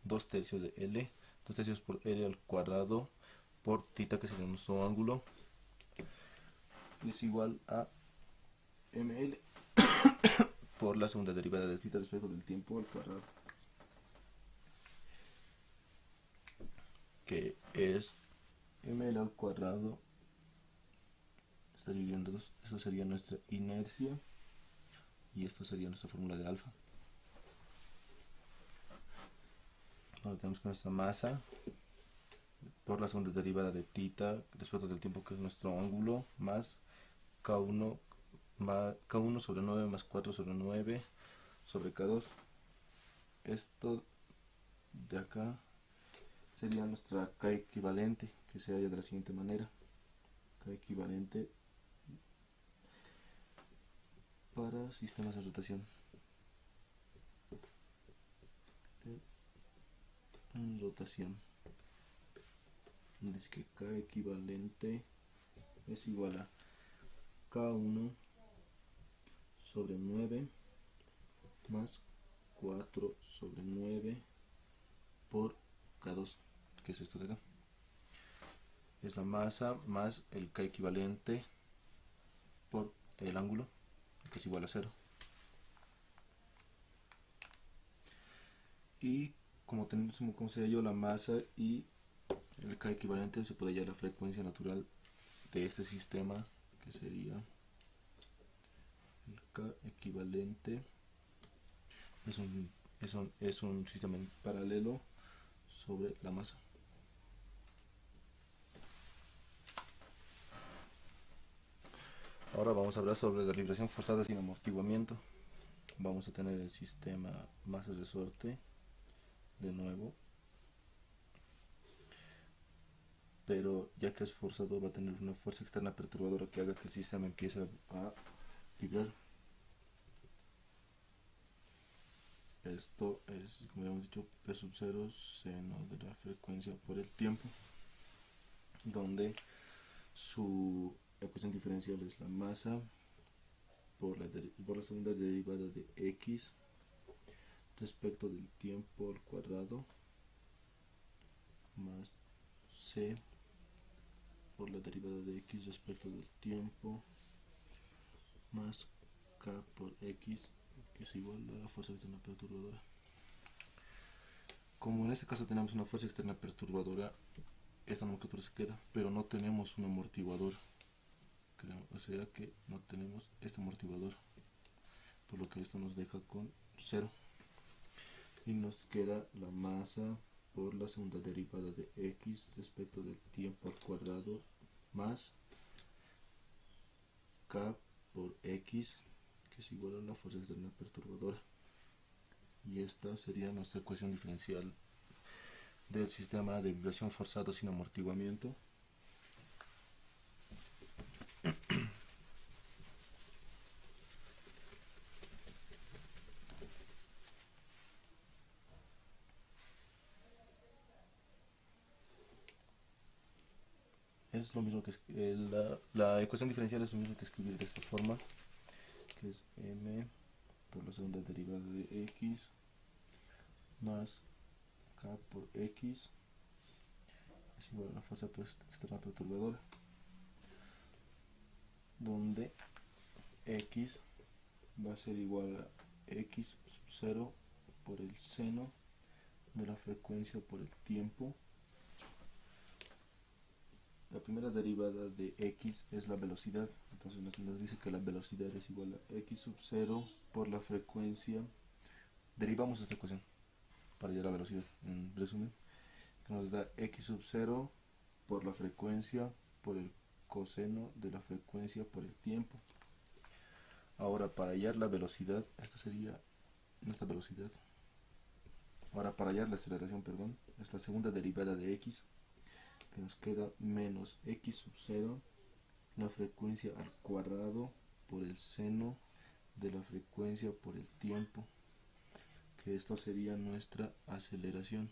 de L, 2 tercios por L al cuadrado por tita, que sería nuestro ángulo, es igual a ml por la segunda derivada de tita respecto del tiempo al cuadrado, que es ml al cuadrado, está dividiendo dos. Esto sería nuestra inercia y esto sería nuestra fórmula de alfa. Ahora tenemos que nuestra masa por la segunda derivada de tita respecto del tiempo, que es nuestro ángulo, más K1 sobre 9 más 4 sobre 9 sobre K2. Esto de acá sería nuestra K equivalente, que se halla de la siguiente manera: K equivalente para sistemas de rotación. Dice que K equivalente es igual a K1 sobre 9 más 4 sobre 9 por K2, que es esto de acá. Es la masa más el K equivalente por el ángulo, que es igual a 0. Y como se halló la masa y el K equivalente, se puede hallar la frecuencia natural de este sistema, que sería el K equivalente. Es un sistema en paralelo sobre la masa. Ahora vamos a hablar sobre la vibración forzada sin amortiguamiento. Vamos a tener el sistema masa-resorte de nuevo, pero ya que es forzado va a tener una fuerza externa perturbadora que haga que el sistema empiece a vibrar. Esto es, como ya hemos dicho, P sub 0 seno de la frecuencia por el tiempo, donde su ecuación diferencial es la masa por la segunda derivada de x respecto del tiempo al cuadrado más c por la derivada de x respecto del tiempo más k por x, que es igual a la fuerza externa perturbadora. Como en este caso tenemos una fuerza externa perturbadora, esta nomenclatura se queda, pero no tenemos un amortiguador, o sea que no tenemos este amortiguador, por lo que esto nos deja con 0 y nos queda la masa por la segunda derivada de x respecto del tiempo al cuadrado más k por x, que es igual a la fuerza externa perturbadora. Y esta sería nuestra ecuación diferencial del sistema de vibración forzado sin amortiguamiento. Es lo mismo que la ecuación diferencial es lo mismo que escribir de esta forma, que es m por la segunda derivada de x más k por x es igual a la fuerza externa perturbadora, donde x va a ser igual a x sub 0 por el seno de la frecuencia por el tiempo. La primera derivada de x es la velocidad, entonces nos dice que la velocidad es igual a x sub 0 por la frecuencia. Derivamos esta ecuación para hallar la velocidad, en resumen, que nos da x sub 0 por la frecuencia por el coseno de la frecuencia por el tiempo. Ahora, para hallar la velocidad, esta sería nuestra velocidad. Ahora, para hallar la aceleración, perdón, es la segunda derivada de x, que nos queda menos x sub 0, la frecuencia al cuadrado por el seno de la frecuencia por el tiempo, que esto sería nuestra aceleración.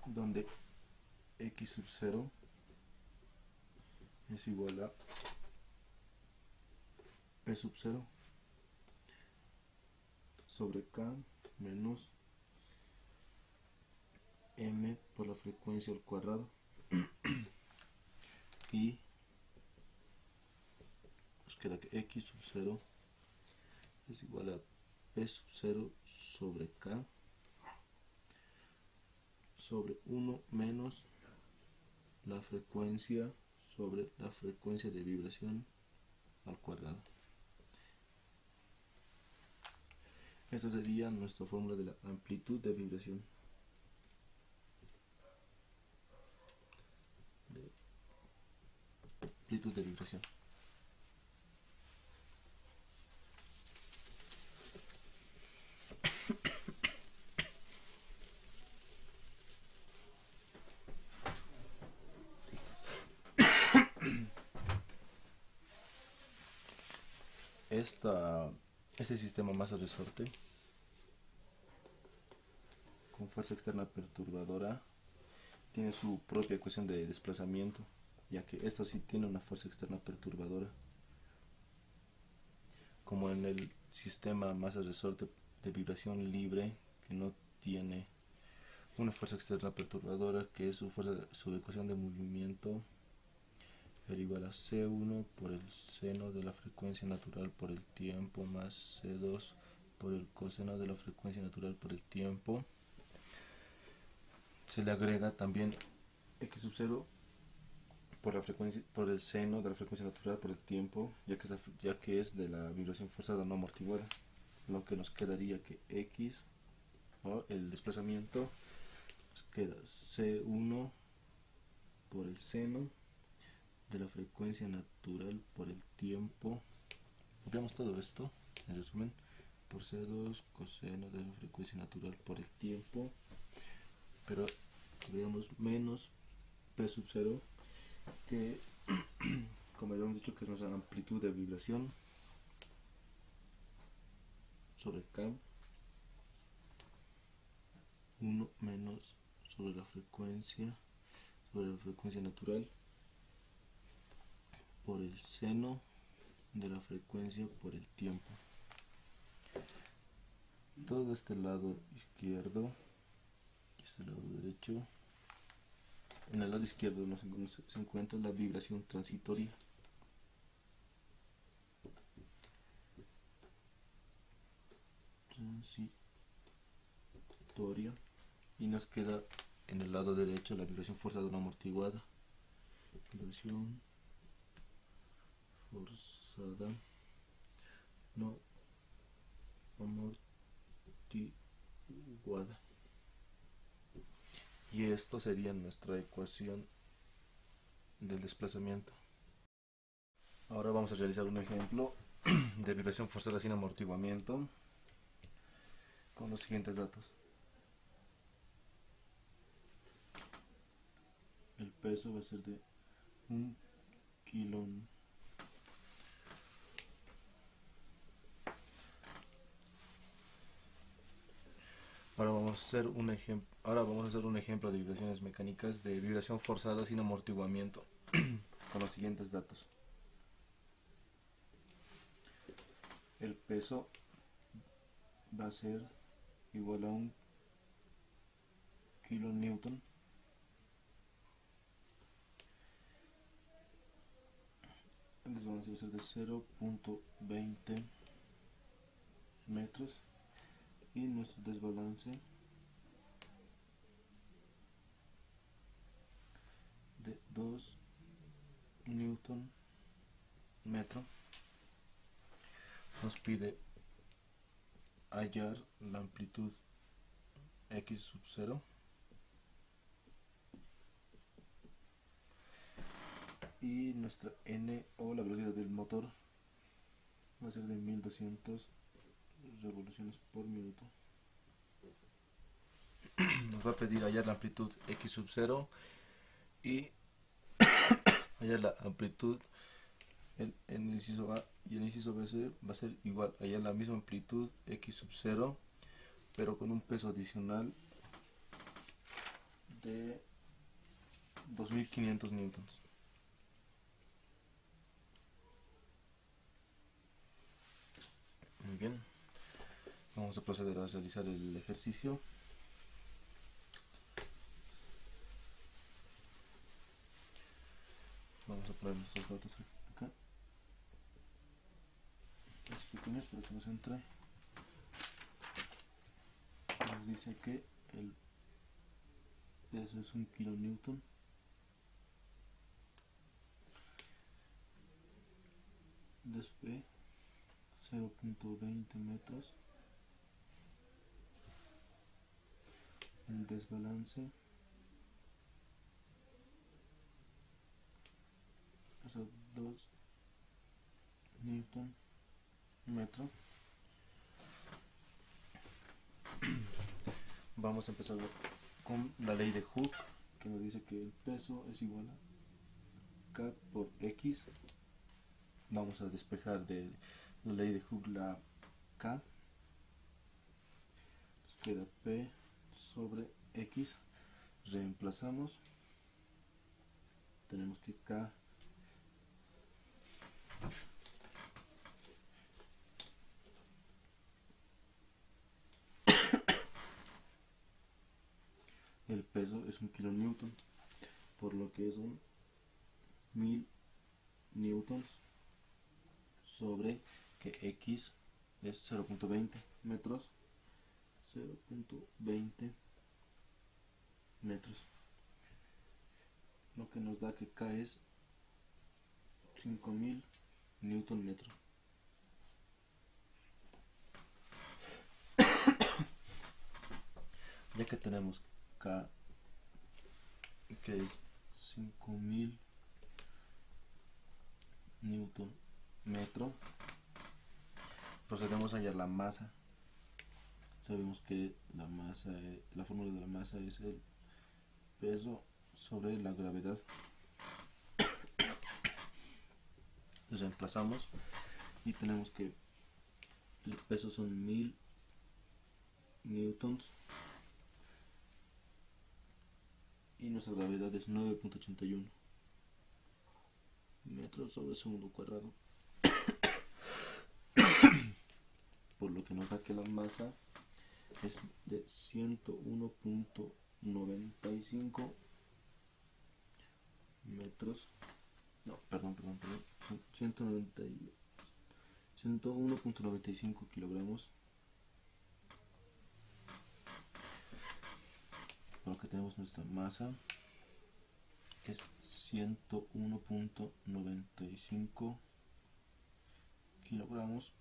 Donde x sub 0 es igual a p sub 0 sobre k menos m por la frecuencia al cuadrado, y nos queda que x sub 0 es igual a p sub 0 sobre k sobre 1 menos la frecuencia sobre la frecuencia de vibración al cuadrado. Esta sería nuestra fórmula de la amplitud de vibración. Este sistema masa-resorte con fuerza externa perturbadora tiene su propia ecuación de desplazamiento, ya que esto sí tiene una fuerza externa perturbadora. Como en el sistema masa-resorte de vibración libre, que no tiene una fuerza externa perturbadora, que es su ecuación de movimiento, era igual a C1 por el seno de la frecuencia natural por el tiempo más C2 por el coseno de la frecuencia natural por el tiempo. Se le agrega también x sub 0 por el seno de la frecuencia natural por el tiempo, ya que es de la vibración forzada no amortiguada, lo que nos quedaría que x, o el desplazamiento, nos queda C1 por el seno de la frecuencia natural por el tiempo. Veamos todo esto. En resumen, por C2 coseno de la frecuencia natural por el tiempo, pero digamos menos P sub 0, que como ya hemos dicho que es nuestra amplitud de vibración sobre K, 1 menos sobre la frecuencia natural por el seno de la frecuencia por el tiempo. Todo este lado izquierdo y este lado derecho. En el lado izquierdo se encuentra la vibración transitoria. Y nos queda en el lado derecho la vibración forzada no amortiguada. Vibración forzada no amortiguada. Y esto sería nuestra ecuación del desplazamiento. Ahora vamos a realizar un ejemplo de vibración forzada sin amortiguamiento con los siguientes datos. El peso va a ser de 1 kilo. Ahora vamos a hacer un ejemplo de vibraciones mecánicas de vibración forzada sin amortiguamiento con los siguientes datos. El peso va a ser igual a 1 kilonewton el desbalance va a ser de 0.20 metros y nuestro desbalance de 2 newton metro. Nos pide hallar la amplitud x sub 0 y nuestra n o la velocidad del motor va a ser de 1200 revoluciones por minuto. Nos va a pedir hallar la amplitud x sub 0 y hallar la amplitud en el inciso A y el inciso B va a ser igual, hallar la misma amplitud x sub 0 pero con un peso adicional de 2500 newtons. Muy bien, vamos a proceder a realizar el ejercicio. Vamos a poner nuestros datos acá, los pequeños para que nos entre. Nos dice que el peso es 1 kilonewton. Después 0.20 metros. El desbalance es 2 newton metro. Vamos a empezar con la ley de Hooke, que nos dice que el peso es igual a K por X. Vamos a despejar de la ley de Hooke la K. Nos queda P sobre X. Reemplazamos. Tenemos que K el peso es 1 kilonewton, por lo que son 1000 newtons sobre que X es 0.20 metros, 0.20 metros, lo que nos da que K es 5000 newton metro. Ya que tenemos K que es 5000 newton metro, procedemos a hallar la masa. Sabemos que la masa, la fórmula de la masa es el peso sobre la gravedad. Reemplazamos y tenemos que el peso son 1000 newtons y nuestra gravedad es 9.81 metros sobre segundo cuadrado, por lo que nos da que la masa es de 101.95 metros, no, perdón, 101.95 kilogramos, por lo que tenemos nuestra masa que es 101.95 kilogramos.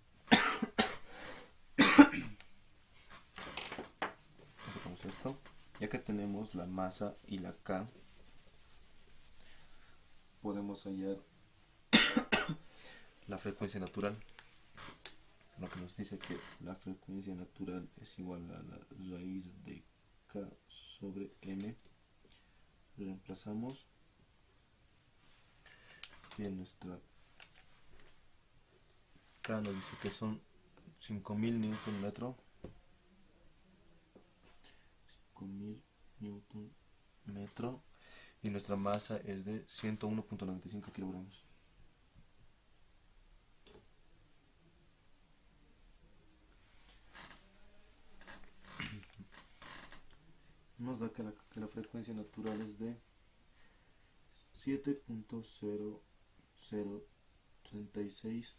Aplicamos esto, ya que tenemos la masa y la K, podemos hallar la frecuencia natural, lo que nos dice que la frecuencia natural es igual a la raíz de K sobre M. Reemplazamos y en nuestra K nos dice que son 5000 newton metro, 5000 newton metro, y nuestra masa es de 101.95 kilogramos. Nos da que la frecuencia natural es de 7.0036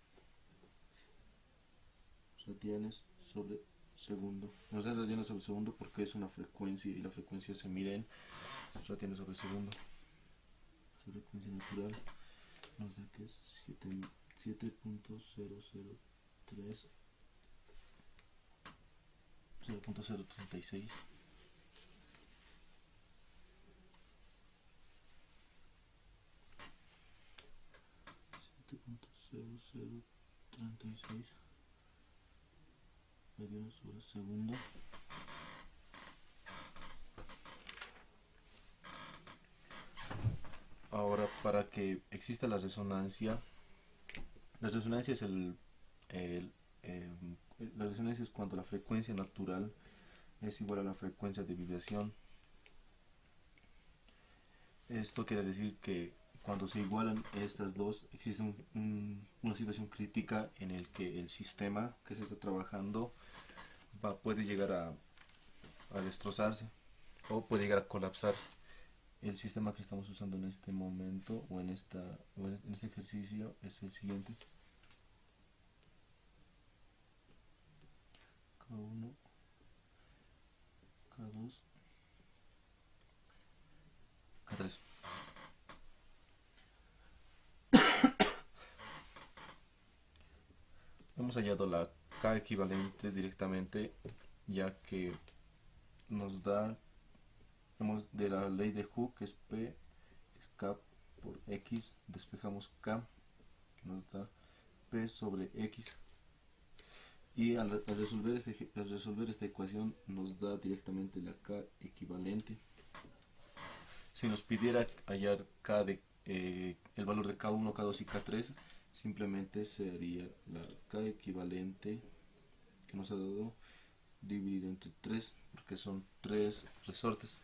radianes sobre segundo. No es radianes sobre segundo porque es una frecuencia y la frecuencia se mide en radianes sobre segundo. La frecuencia natural nos da que es 0.036 radianes sobre segundo. Ahora, para que exista la resonancia es la resonancia es cuando la frecuencia natural es igual a la frecuencia de vibración. Esto quiere decir que cuando se igualan estas dos, existe una situación crítica en el que el sistema que se está trabajando puede llegar a destrozarse o puede llegar a colapsar. El sistema que estamos usando en este momento o en este ejercicio es el siguiente: K1, K2, K3. Hemos hallado la K equivalente directamente, ya que nos da de la ley de Hooke, que es P es K por X, despejamos K, que nos da P sobre X, y al resolver esta ecuación nos da directamente la K equivalente. Si nos pidiera hallar K el valor de K1, K2 y K3, simplemente sería la K equivalente que nos ha dado dividido entre 3, porque son 3 resortes.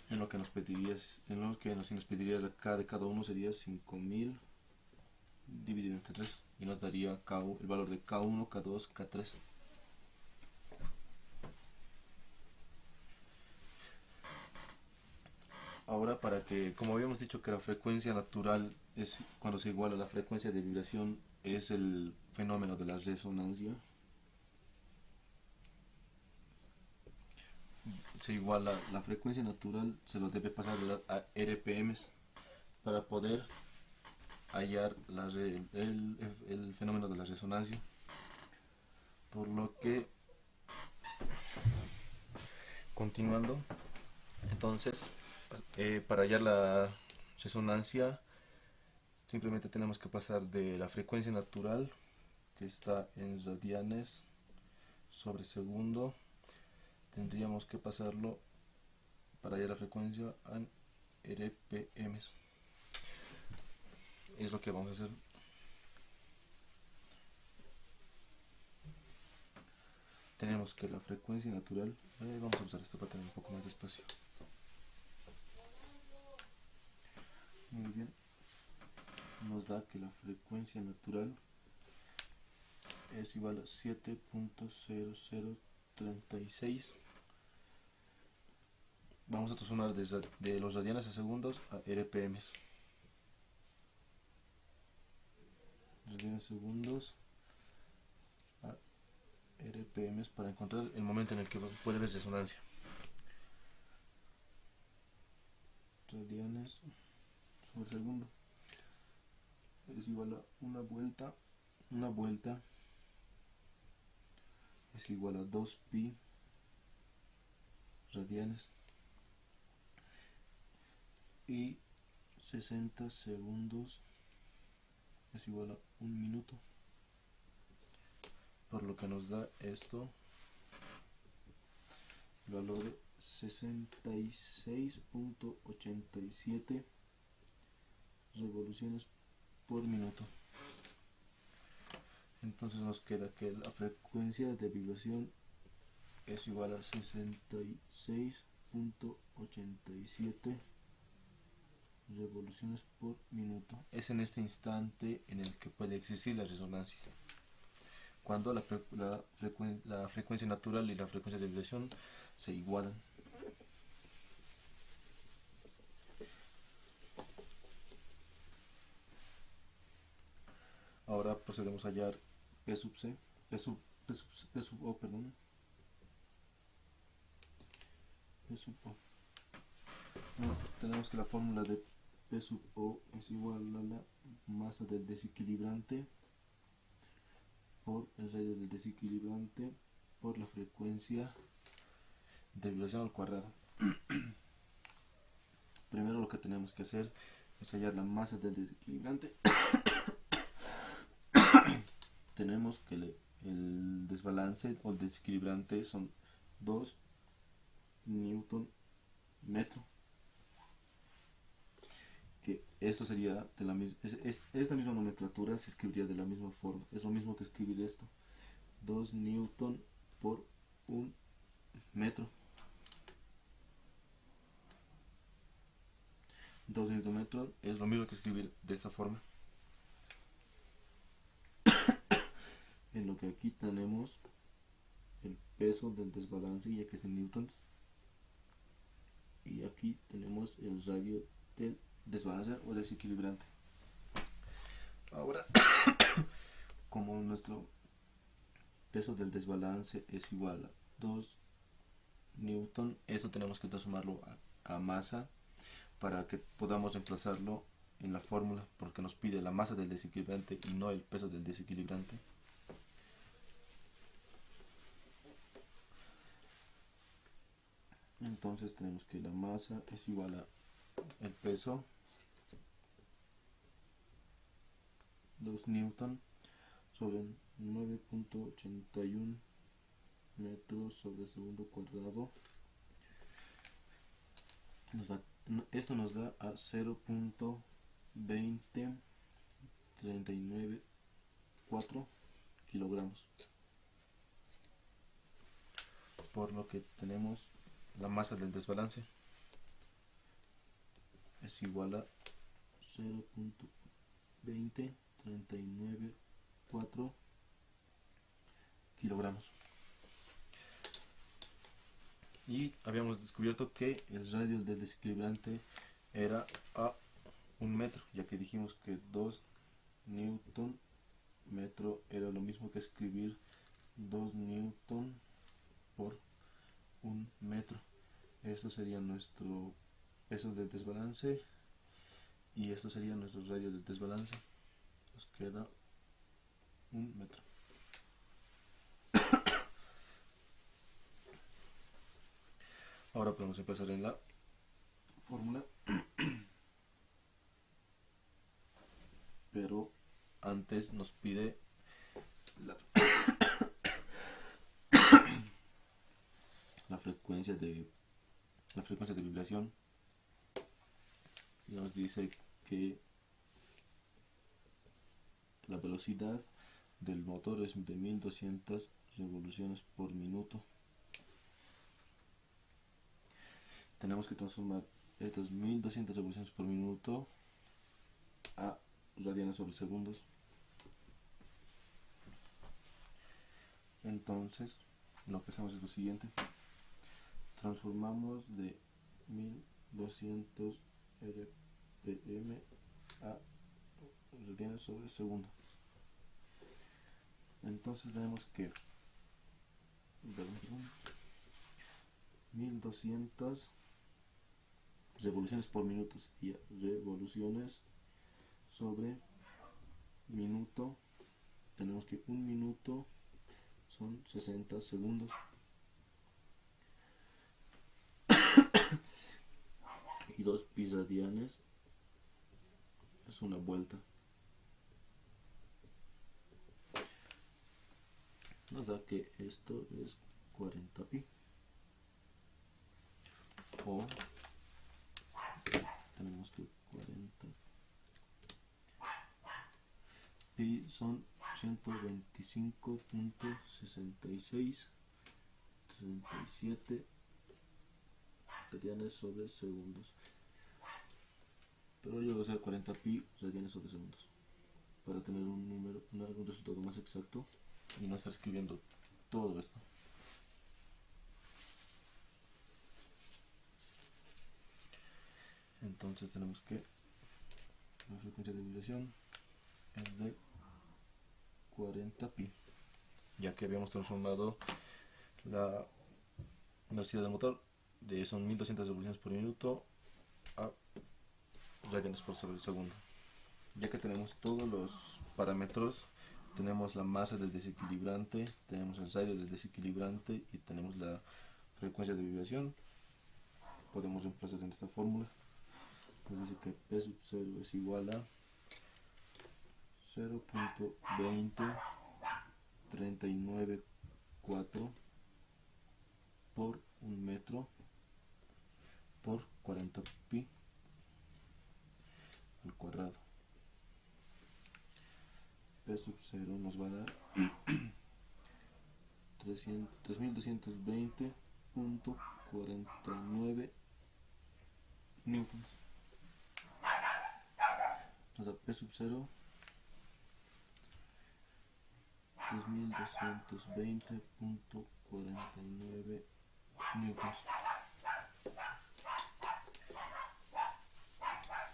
Si nos pediría la K de cada uno sería 5000 dividido entre 3 y nos daría el valor de K1, K2, K3. Ahora, como habíamos dicho que la frecuencia natural es cuando se iguala a la frecuencia de vibración, es el fenómeno de la resonancia. Se iguala la frecuencia natural, se lo debe pasar a RPM para poder hallar el fenómeno de la resonancia. Por lo que, continuando, entonces, para hallar la resonancia, simplemente tenemos que pasar de la frecuencia natural, que está en radianes sobre segundo, tendríamos que pasarlo para hallar la frecuencia en RPM. Es lo que vamos a hacer. Tenemos que la frecuencia natural, vamos a usar esto para tener un poco más de espacio. Muy bien, nos da que la frecuencia natural es igual a 7.0036. Vamos a transformar de los radianes a segundos a RPM. Radianes segundos a RPM para encontrar el momento en el que puede haber resonancia. Radianes sobre segundo es igual a una vuelta es igual a 2pi radianes, y 60 segundos es igual a 1 minuto, por lo que nos da esto el valor de 66.87 revoluciones por minuto. Entonces nos queda que la frecuencia de vibración es igual a 66.87 revoluciones por minuto. Es en este instante en el que puede existir la resonancia, cuando la frecuencia natural y la frecuencia de vibración se igualan. Ahora procedemos a hallar P sub C, P sub O, perdón, P sub O. Tenemos que la fórmula de P sub O es igual a la masa del desequilibrante por el radio del desequilibrante por la frecuencia de vibración al cuadrado. Primero lo que tenemos que hacer es hallar la masa del desequilibrante. Tenemos que el desbalance o el desequilibrante son 2 newton metro, que esto sería de la misma, esta misma nomenclatura se escribiría de la misma forma, es lo mismo que escribir esto, 2 newton por 1 metro. 2 newton metro es lo mismo que escribir de esta forma. En lo que aquí tenemos el peso del desbalance, ya que es en newtons, y aquí tenemos el radio del desbalance o desequilibrante. Ahora, como nuestro peso del desbalance es igual a 2 newton, esto tenemos que transformarlo a masa para que podamos emplazarlo en la fórmula, porque nos pide la masa del desequilibrante y no el peso del desequilibrante. Entonces tenemos que la masa es igual a el peso, 2 newton sobre 9.81 metros sobre segundo cuadrado. Esto nos da a 0.20394 kilogramos, por lo que tenemos la masa del desbalance es igual a 0.20394 kilogramos. Y habíamos descubierto que el radio del desequilibrante era a 1 metro, ya que dijimos que 2 newton metro era lo mismo que escribir 2 newton por 1 metro. Esto sería nuestro peso del desbalance y esto sería nuestro radio del desbalance. Nos queda 1 metro. Ahora podemos empezar en la fórmula, pero antes nos pide la, la frecuencia de vibración, y nos dice que la velocidad del motor es de 1200 revoluciones por minuto. Tenemos que transformar estas 1200 revoluciones por minuto a radianes sobre segundos. Entonces lo que hacemos es lo siguiente: transformamos de 1200 RPM a radianes sobre segundo. Entonces tenemos que 1200 revoluciones por minuto, y revoluciones sobre minuto, tenemos que un minuto son 60 segundos, y 2 pi radianes es una vuelta. Nos da que esto es 40 pi, o tenemos que 40 pi son 125.6637 radianes sobre segundos, pero yo voy a usar 40 pi radianes sobre segundos para tener un resultado más exacto y no estar escribiendo todo esto. Entonces tenemos que la frecuencia de vibración es de 40 pi, ya que habíamos transformado la velocidad del motor de son 1200 revoluciones por minuto a radianes por sobre segundo. Ya que tenemos todos los parámetros, tenemos la masa del desequilibrante, tenemos el radio del desequilibrante y tenemos la frecuencia de vibración, podemos reemplazar en esta fórmula. Nos dice que P sub 0 es igual a 0.20394 por un metro por 40 pi al cuadrado. P sub 0 nos va a dar 3220.49 newtons. Nos da P sub 0 3220.49 newtons.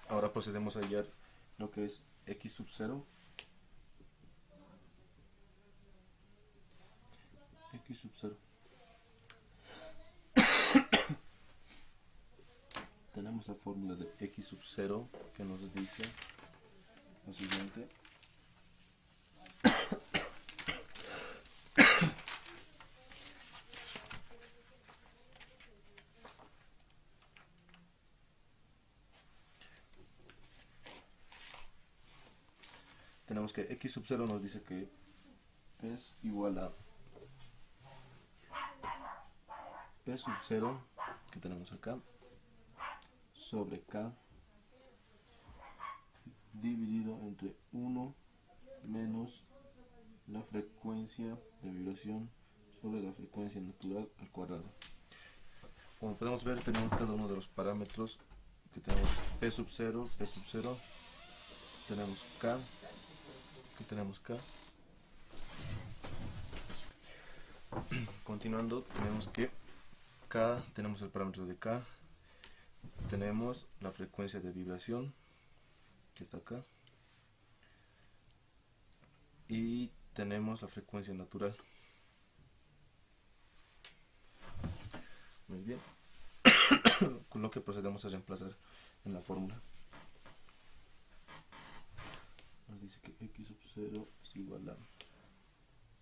Ahora procedemos a hallar lo que es X sub 0. X sub 0. Tenemos la fórmula de X sub 0 que nos dice lo siguiente: tenemos que X sub 0 nos dice que es igual a P sub 0, que tenemos acá, sobre K dividido entre 1 menos la frecuencia de vibración sobre la frecuencia natural al cuadrado. Como podemos ver, tenemos cada uno de los parámetros, que tenemos P sub 0, P sub 0, tenemos K, que tenemos K. Continuando, tenemos que K, tenemos el parámetro de K, tenemos la frecuencia de vibración, que está acá, y tenemos la frecuencia natural. Muy bien. Con lo que procedemos a reemplazar en la fórmula. Nos dice que X sub 0 es igual a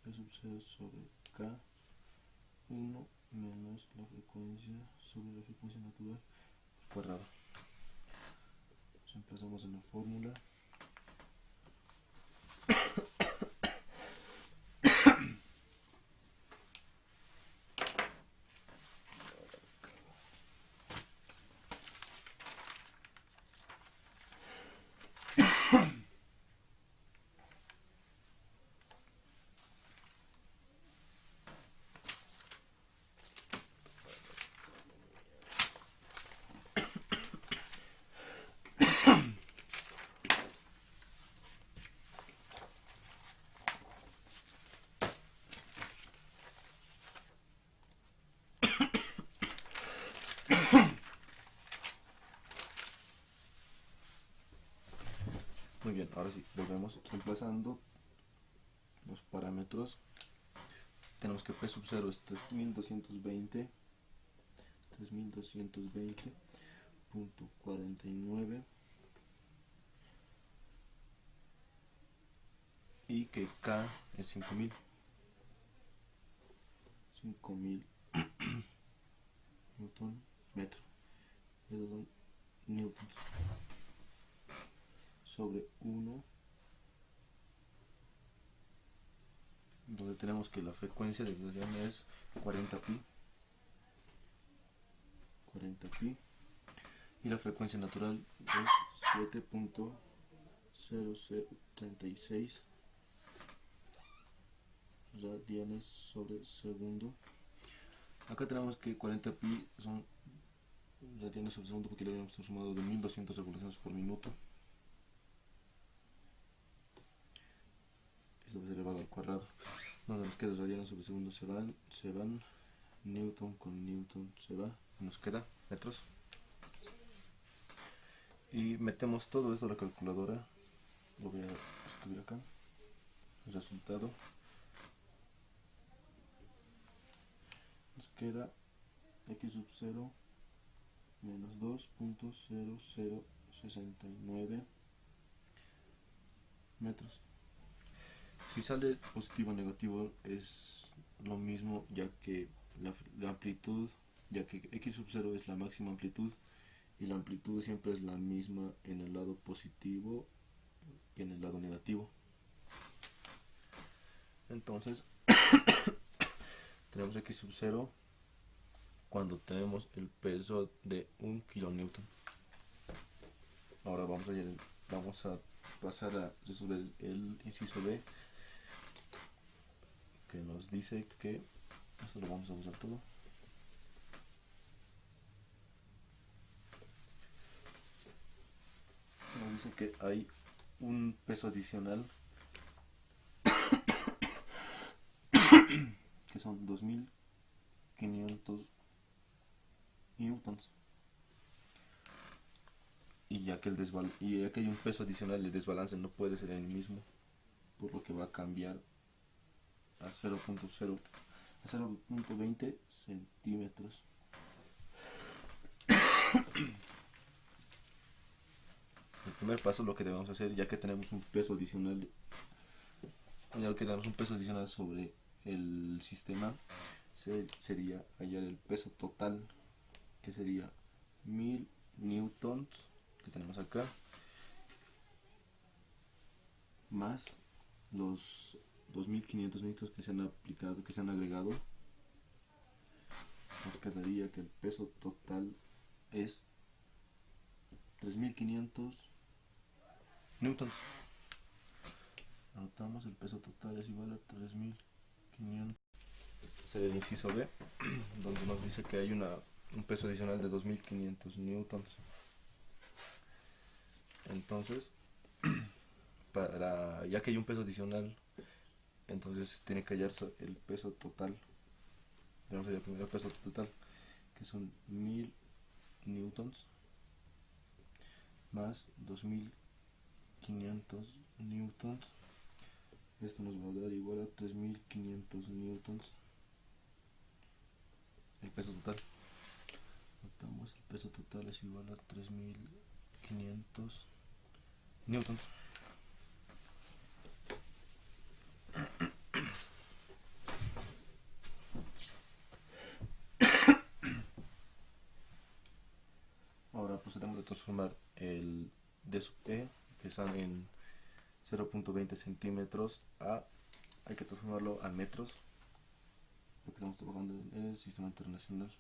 P sub 0 sobre K 1 menos la frecuencia sobre la frecuencia natural cuadrado. Reemplazamos en la fórmula. Bien, ahora sí, volvemos reemplazando los parámetros. Tenemos que P sub 0 es 3220.49 y que K es 5000 newton metro. Esos son newtons sobre 1, donde tenemos que la frecuencia de vibración es 40pi y la frecuencia natural es 7.0036 radianes sobre segundo. Acá tenemos que 40pi son radianes sobre segundo porque le habíamos transformado de 1200 revoluciones por minuto. Esto va a ser elevado al cuadrado. Donde nos queda radianes sobre segundo se van, newton con newton se va, y nos queda metros. Y metemos todo esto a la calculadora. Lo voy a escribir acá. El resultado nos queda x sub 0 menos 2.0069 metros. Si sale positivo o negativo es lo mismo, ya que la amplitud, ya que x sub 0 es la máxima amplitud y la amplitud siempre es la misma en el lado positivo y en el lado negativo. Entonces tenemos x sub 0 cuando tenemos el peso de 1 kilonewton. Ahora vamos a pasar a resolver el inciso B, que nos dice que esto lo vamos a usar todo. Nos dice que hay un peso adicional que son 2500 newtons, y ya que hay un peso adicional, el desbalance no puede ser el mismo, por lo que va a cambiar a 0.20 centímetros. El primer paso, lo que debemos hacer, ya que tenemos un peso adicional sobre el sistema, sería hallar el peso total, que sería 1000 newtons que tenemos acá, más los 2500 newtons que se han agregado. Nos quedaría que el peso total es 3500 newtons. Anotamos, el peso total es igual a 3500. Sería el inciso B, donde nos dice que hay un peso adicional de 2500 newtons. Entonces, ya que hay un peso adicional, entonces tiene que hallarse el peso total. Tenemos el primer peso total, que son 1000 newtons más 2500 newtons. Esto nos va a dar igual a 3500 newtons. El peso total. Notamos, el peso total es igual a 3500 newtons. Ahora procedemos a transformar el D sub E, que están en 0.20 centímetros, hay que transformarlo a metros, porque estamos trabajando en el sistema internacional.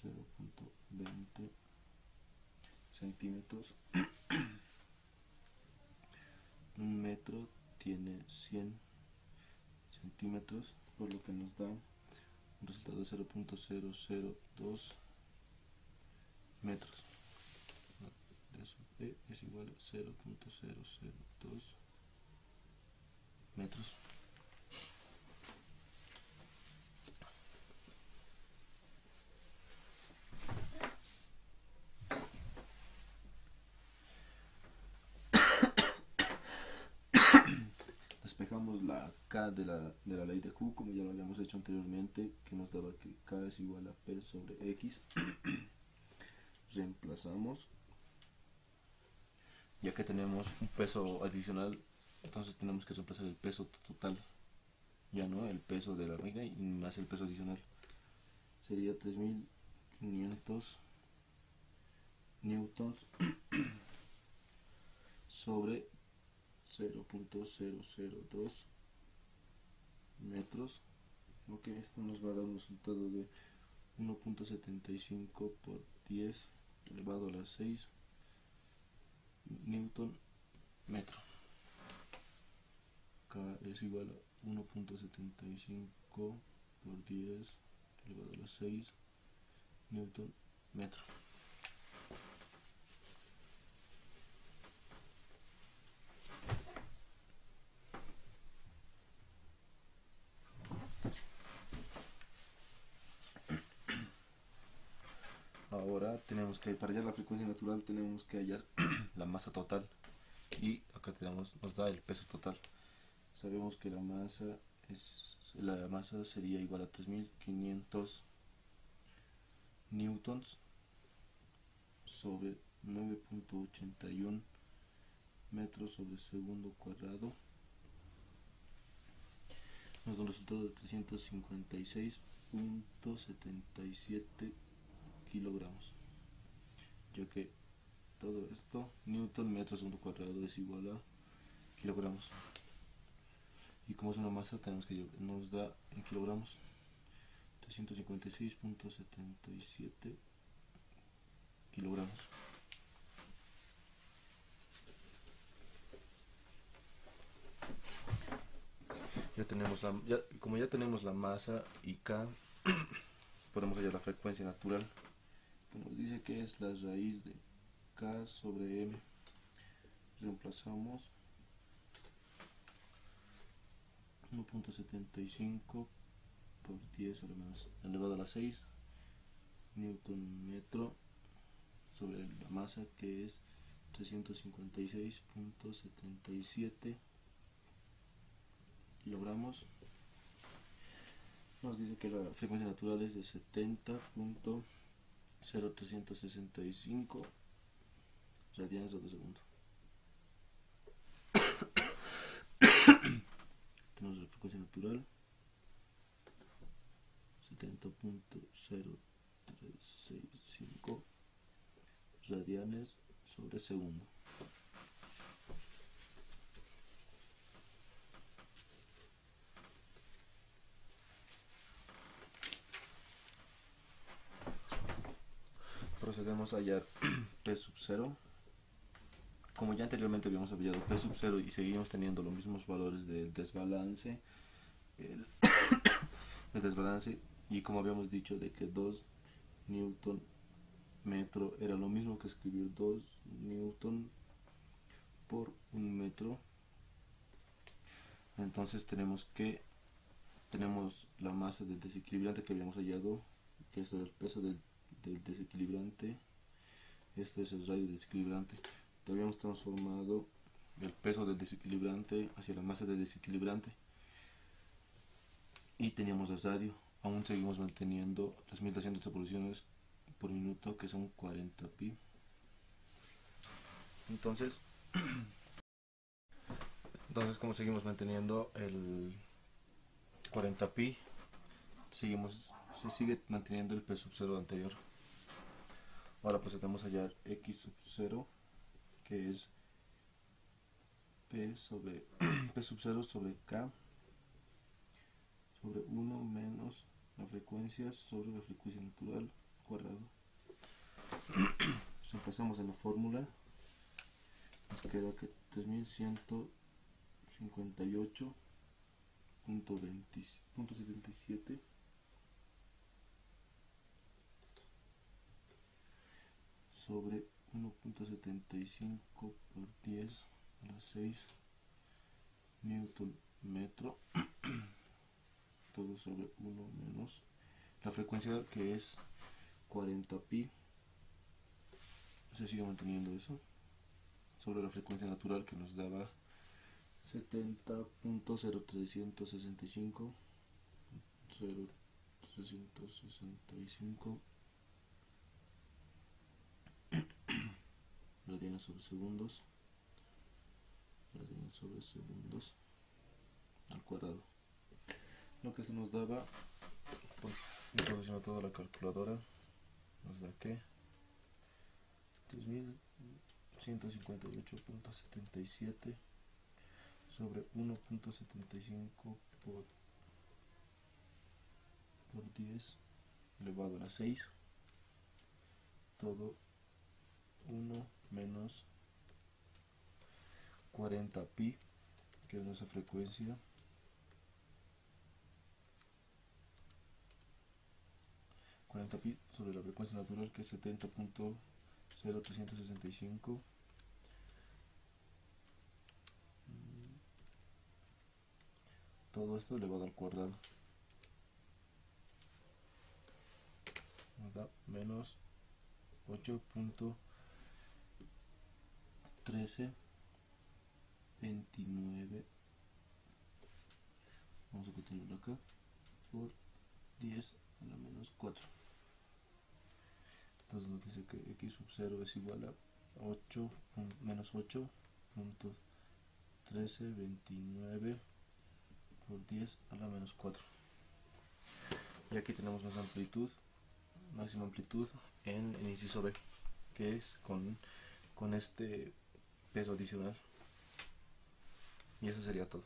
0.20 centímetros. Un metro tiene 100 centímetros, por lo que nos da un resultado de 0.002 metros. D sub E es igual a 0.002 metros. tenemos la K de la ley de Q, como ya lo habíamos hecho anteriormente, que nos daba que K es igual a P sobre X. Reemplazamos. Ya que tenemos un peso adicional, entonces tenemos que reemplazar el peso total. Ya no, el peso de la máquina y más el peso adicional. Sería 3500 newtons sobre 0.002 metros. Ok, esto nos va a dar un resultado de 1.75 por 10 elevado a la 6 newton metro. K es igual a 1.75 por 10 elevado a la 6 newton metro. Ahora tenemos que, para hallar la frecuencia natural, tenemos que hallar la masa total, y acá nos da el peso total. Sabemos que la masa sería igual a 3500 newtons sobre 9.81 metros sobre segundo cuadrado. Nos da un resultado de 356.77 kilogramos, ya que todo esto, newton metro segundo cuadrado, es igual a kilogramos. Y como es una masa, tenemos que nos da en kilogramos 356.77 kilogramos. Como ya tenemos la masa y K, podemos hallar la frecuencia natural, que nos dice que es la raíz de K sobre M. Reemplazamos 1.75 por 10 elevado a la 6 newton metro sobre la masa, que es 356.77 kilogramos. Nos dice que la frecuencia natural es de 70.0365 radianes sobre segundo. Tenemos la frecuencia natural 70.0365 radianes sobre segundo. Procedemos a hallar P sub 0. Como ya anteriormente habíamos hallado P sub 0 y seguimos teniendo los mismos valores del desbalance, y como habíamos dicho de que 2 newton metro era lo mismo que escribir 2 newton por 1 metro, entonces tenemos la masa del desequilibrante que habíamos hallado, que es el peso del desequilibrante. Esto es el radio desequilibrante. Habíamos transformado el peso del desequilibrante hacia la masa del desequilibrante y teníamos el radio. Aún seguimos manteniendo las 1200 revoluciones por minuto, que son 40 pi. Entonces como seguimos manteniendo el 40 pi, se sigue manteniendo el P sub 0 anterior. Ahora procedemos a hallar X sub 0, que es P sub 0 sobre K sobre 1 menos la frecuencia sobre la frecuencia natural cuadrado. Si pasamos en la fórmula, nos queda que 3158.77 sobre 1.75 por 10 a la 6 newton metro, todo sobre 1 menos la frecuencia, que es 40 pi. Se sigue manteniendo eso sobre la frecuencia natural, que nos daba 70.0365 0365 radianes sobre segundos al cuadrado. Lo que se nos daba, introduciendo toda la calculadora, nos da que 3158.77 sobre 1.75 por 10 elevado a la 6, todo 1 menos 40 pi, que es nuestra frecuencia, pi sobre la frecuencia natural, que es 70.0365. Todo esto elevado al cuadrado nos da menos 8.1329, vamos a continuar acá, por 10 a la menos 4. Entonces nos dice que x sub 0 es igual a 8 menos 8.1329 por 10 a la menos 4. Y aquí tenemos nuestra amplitud, máxima amplitud en el inciso B, que es con este peso adicional. Y eso sería todo.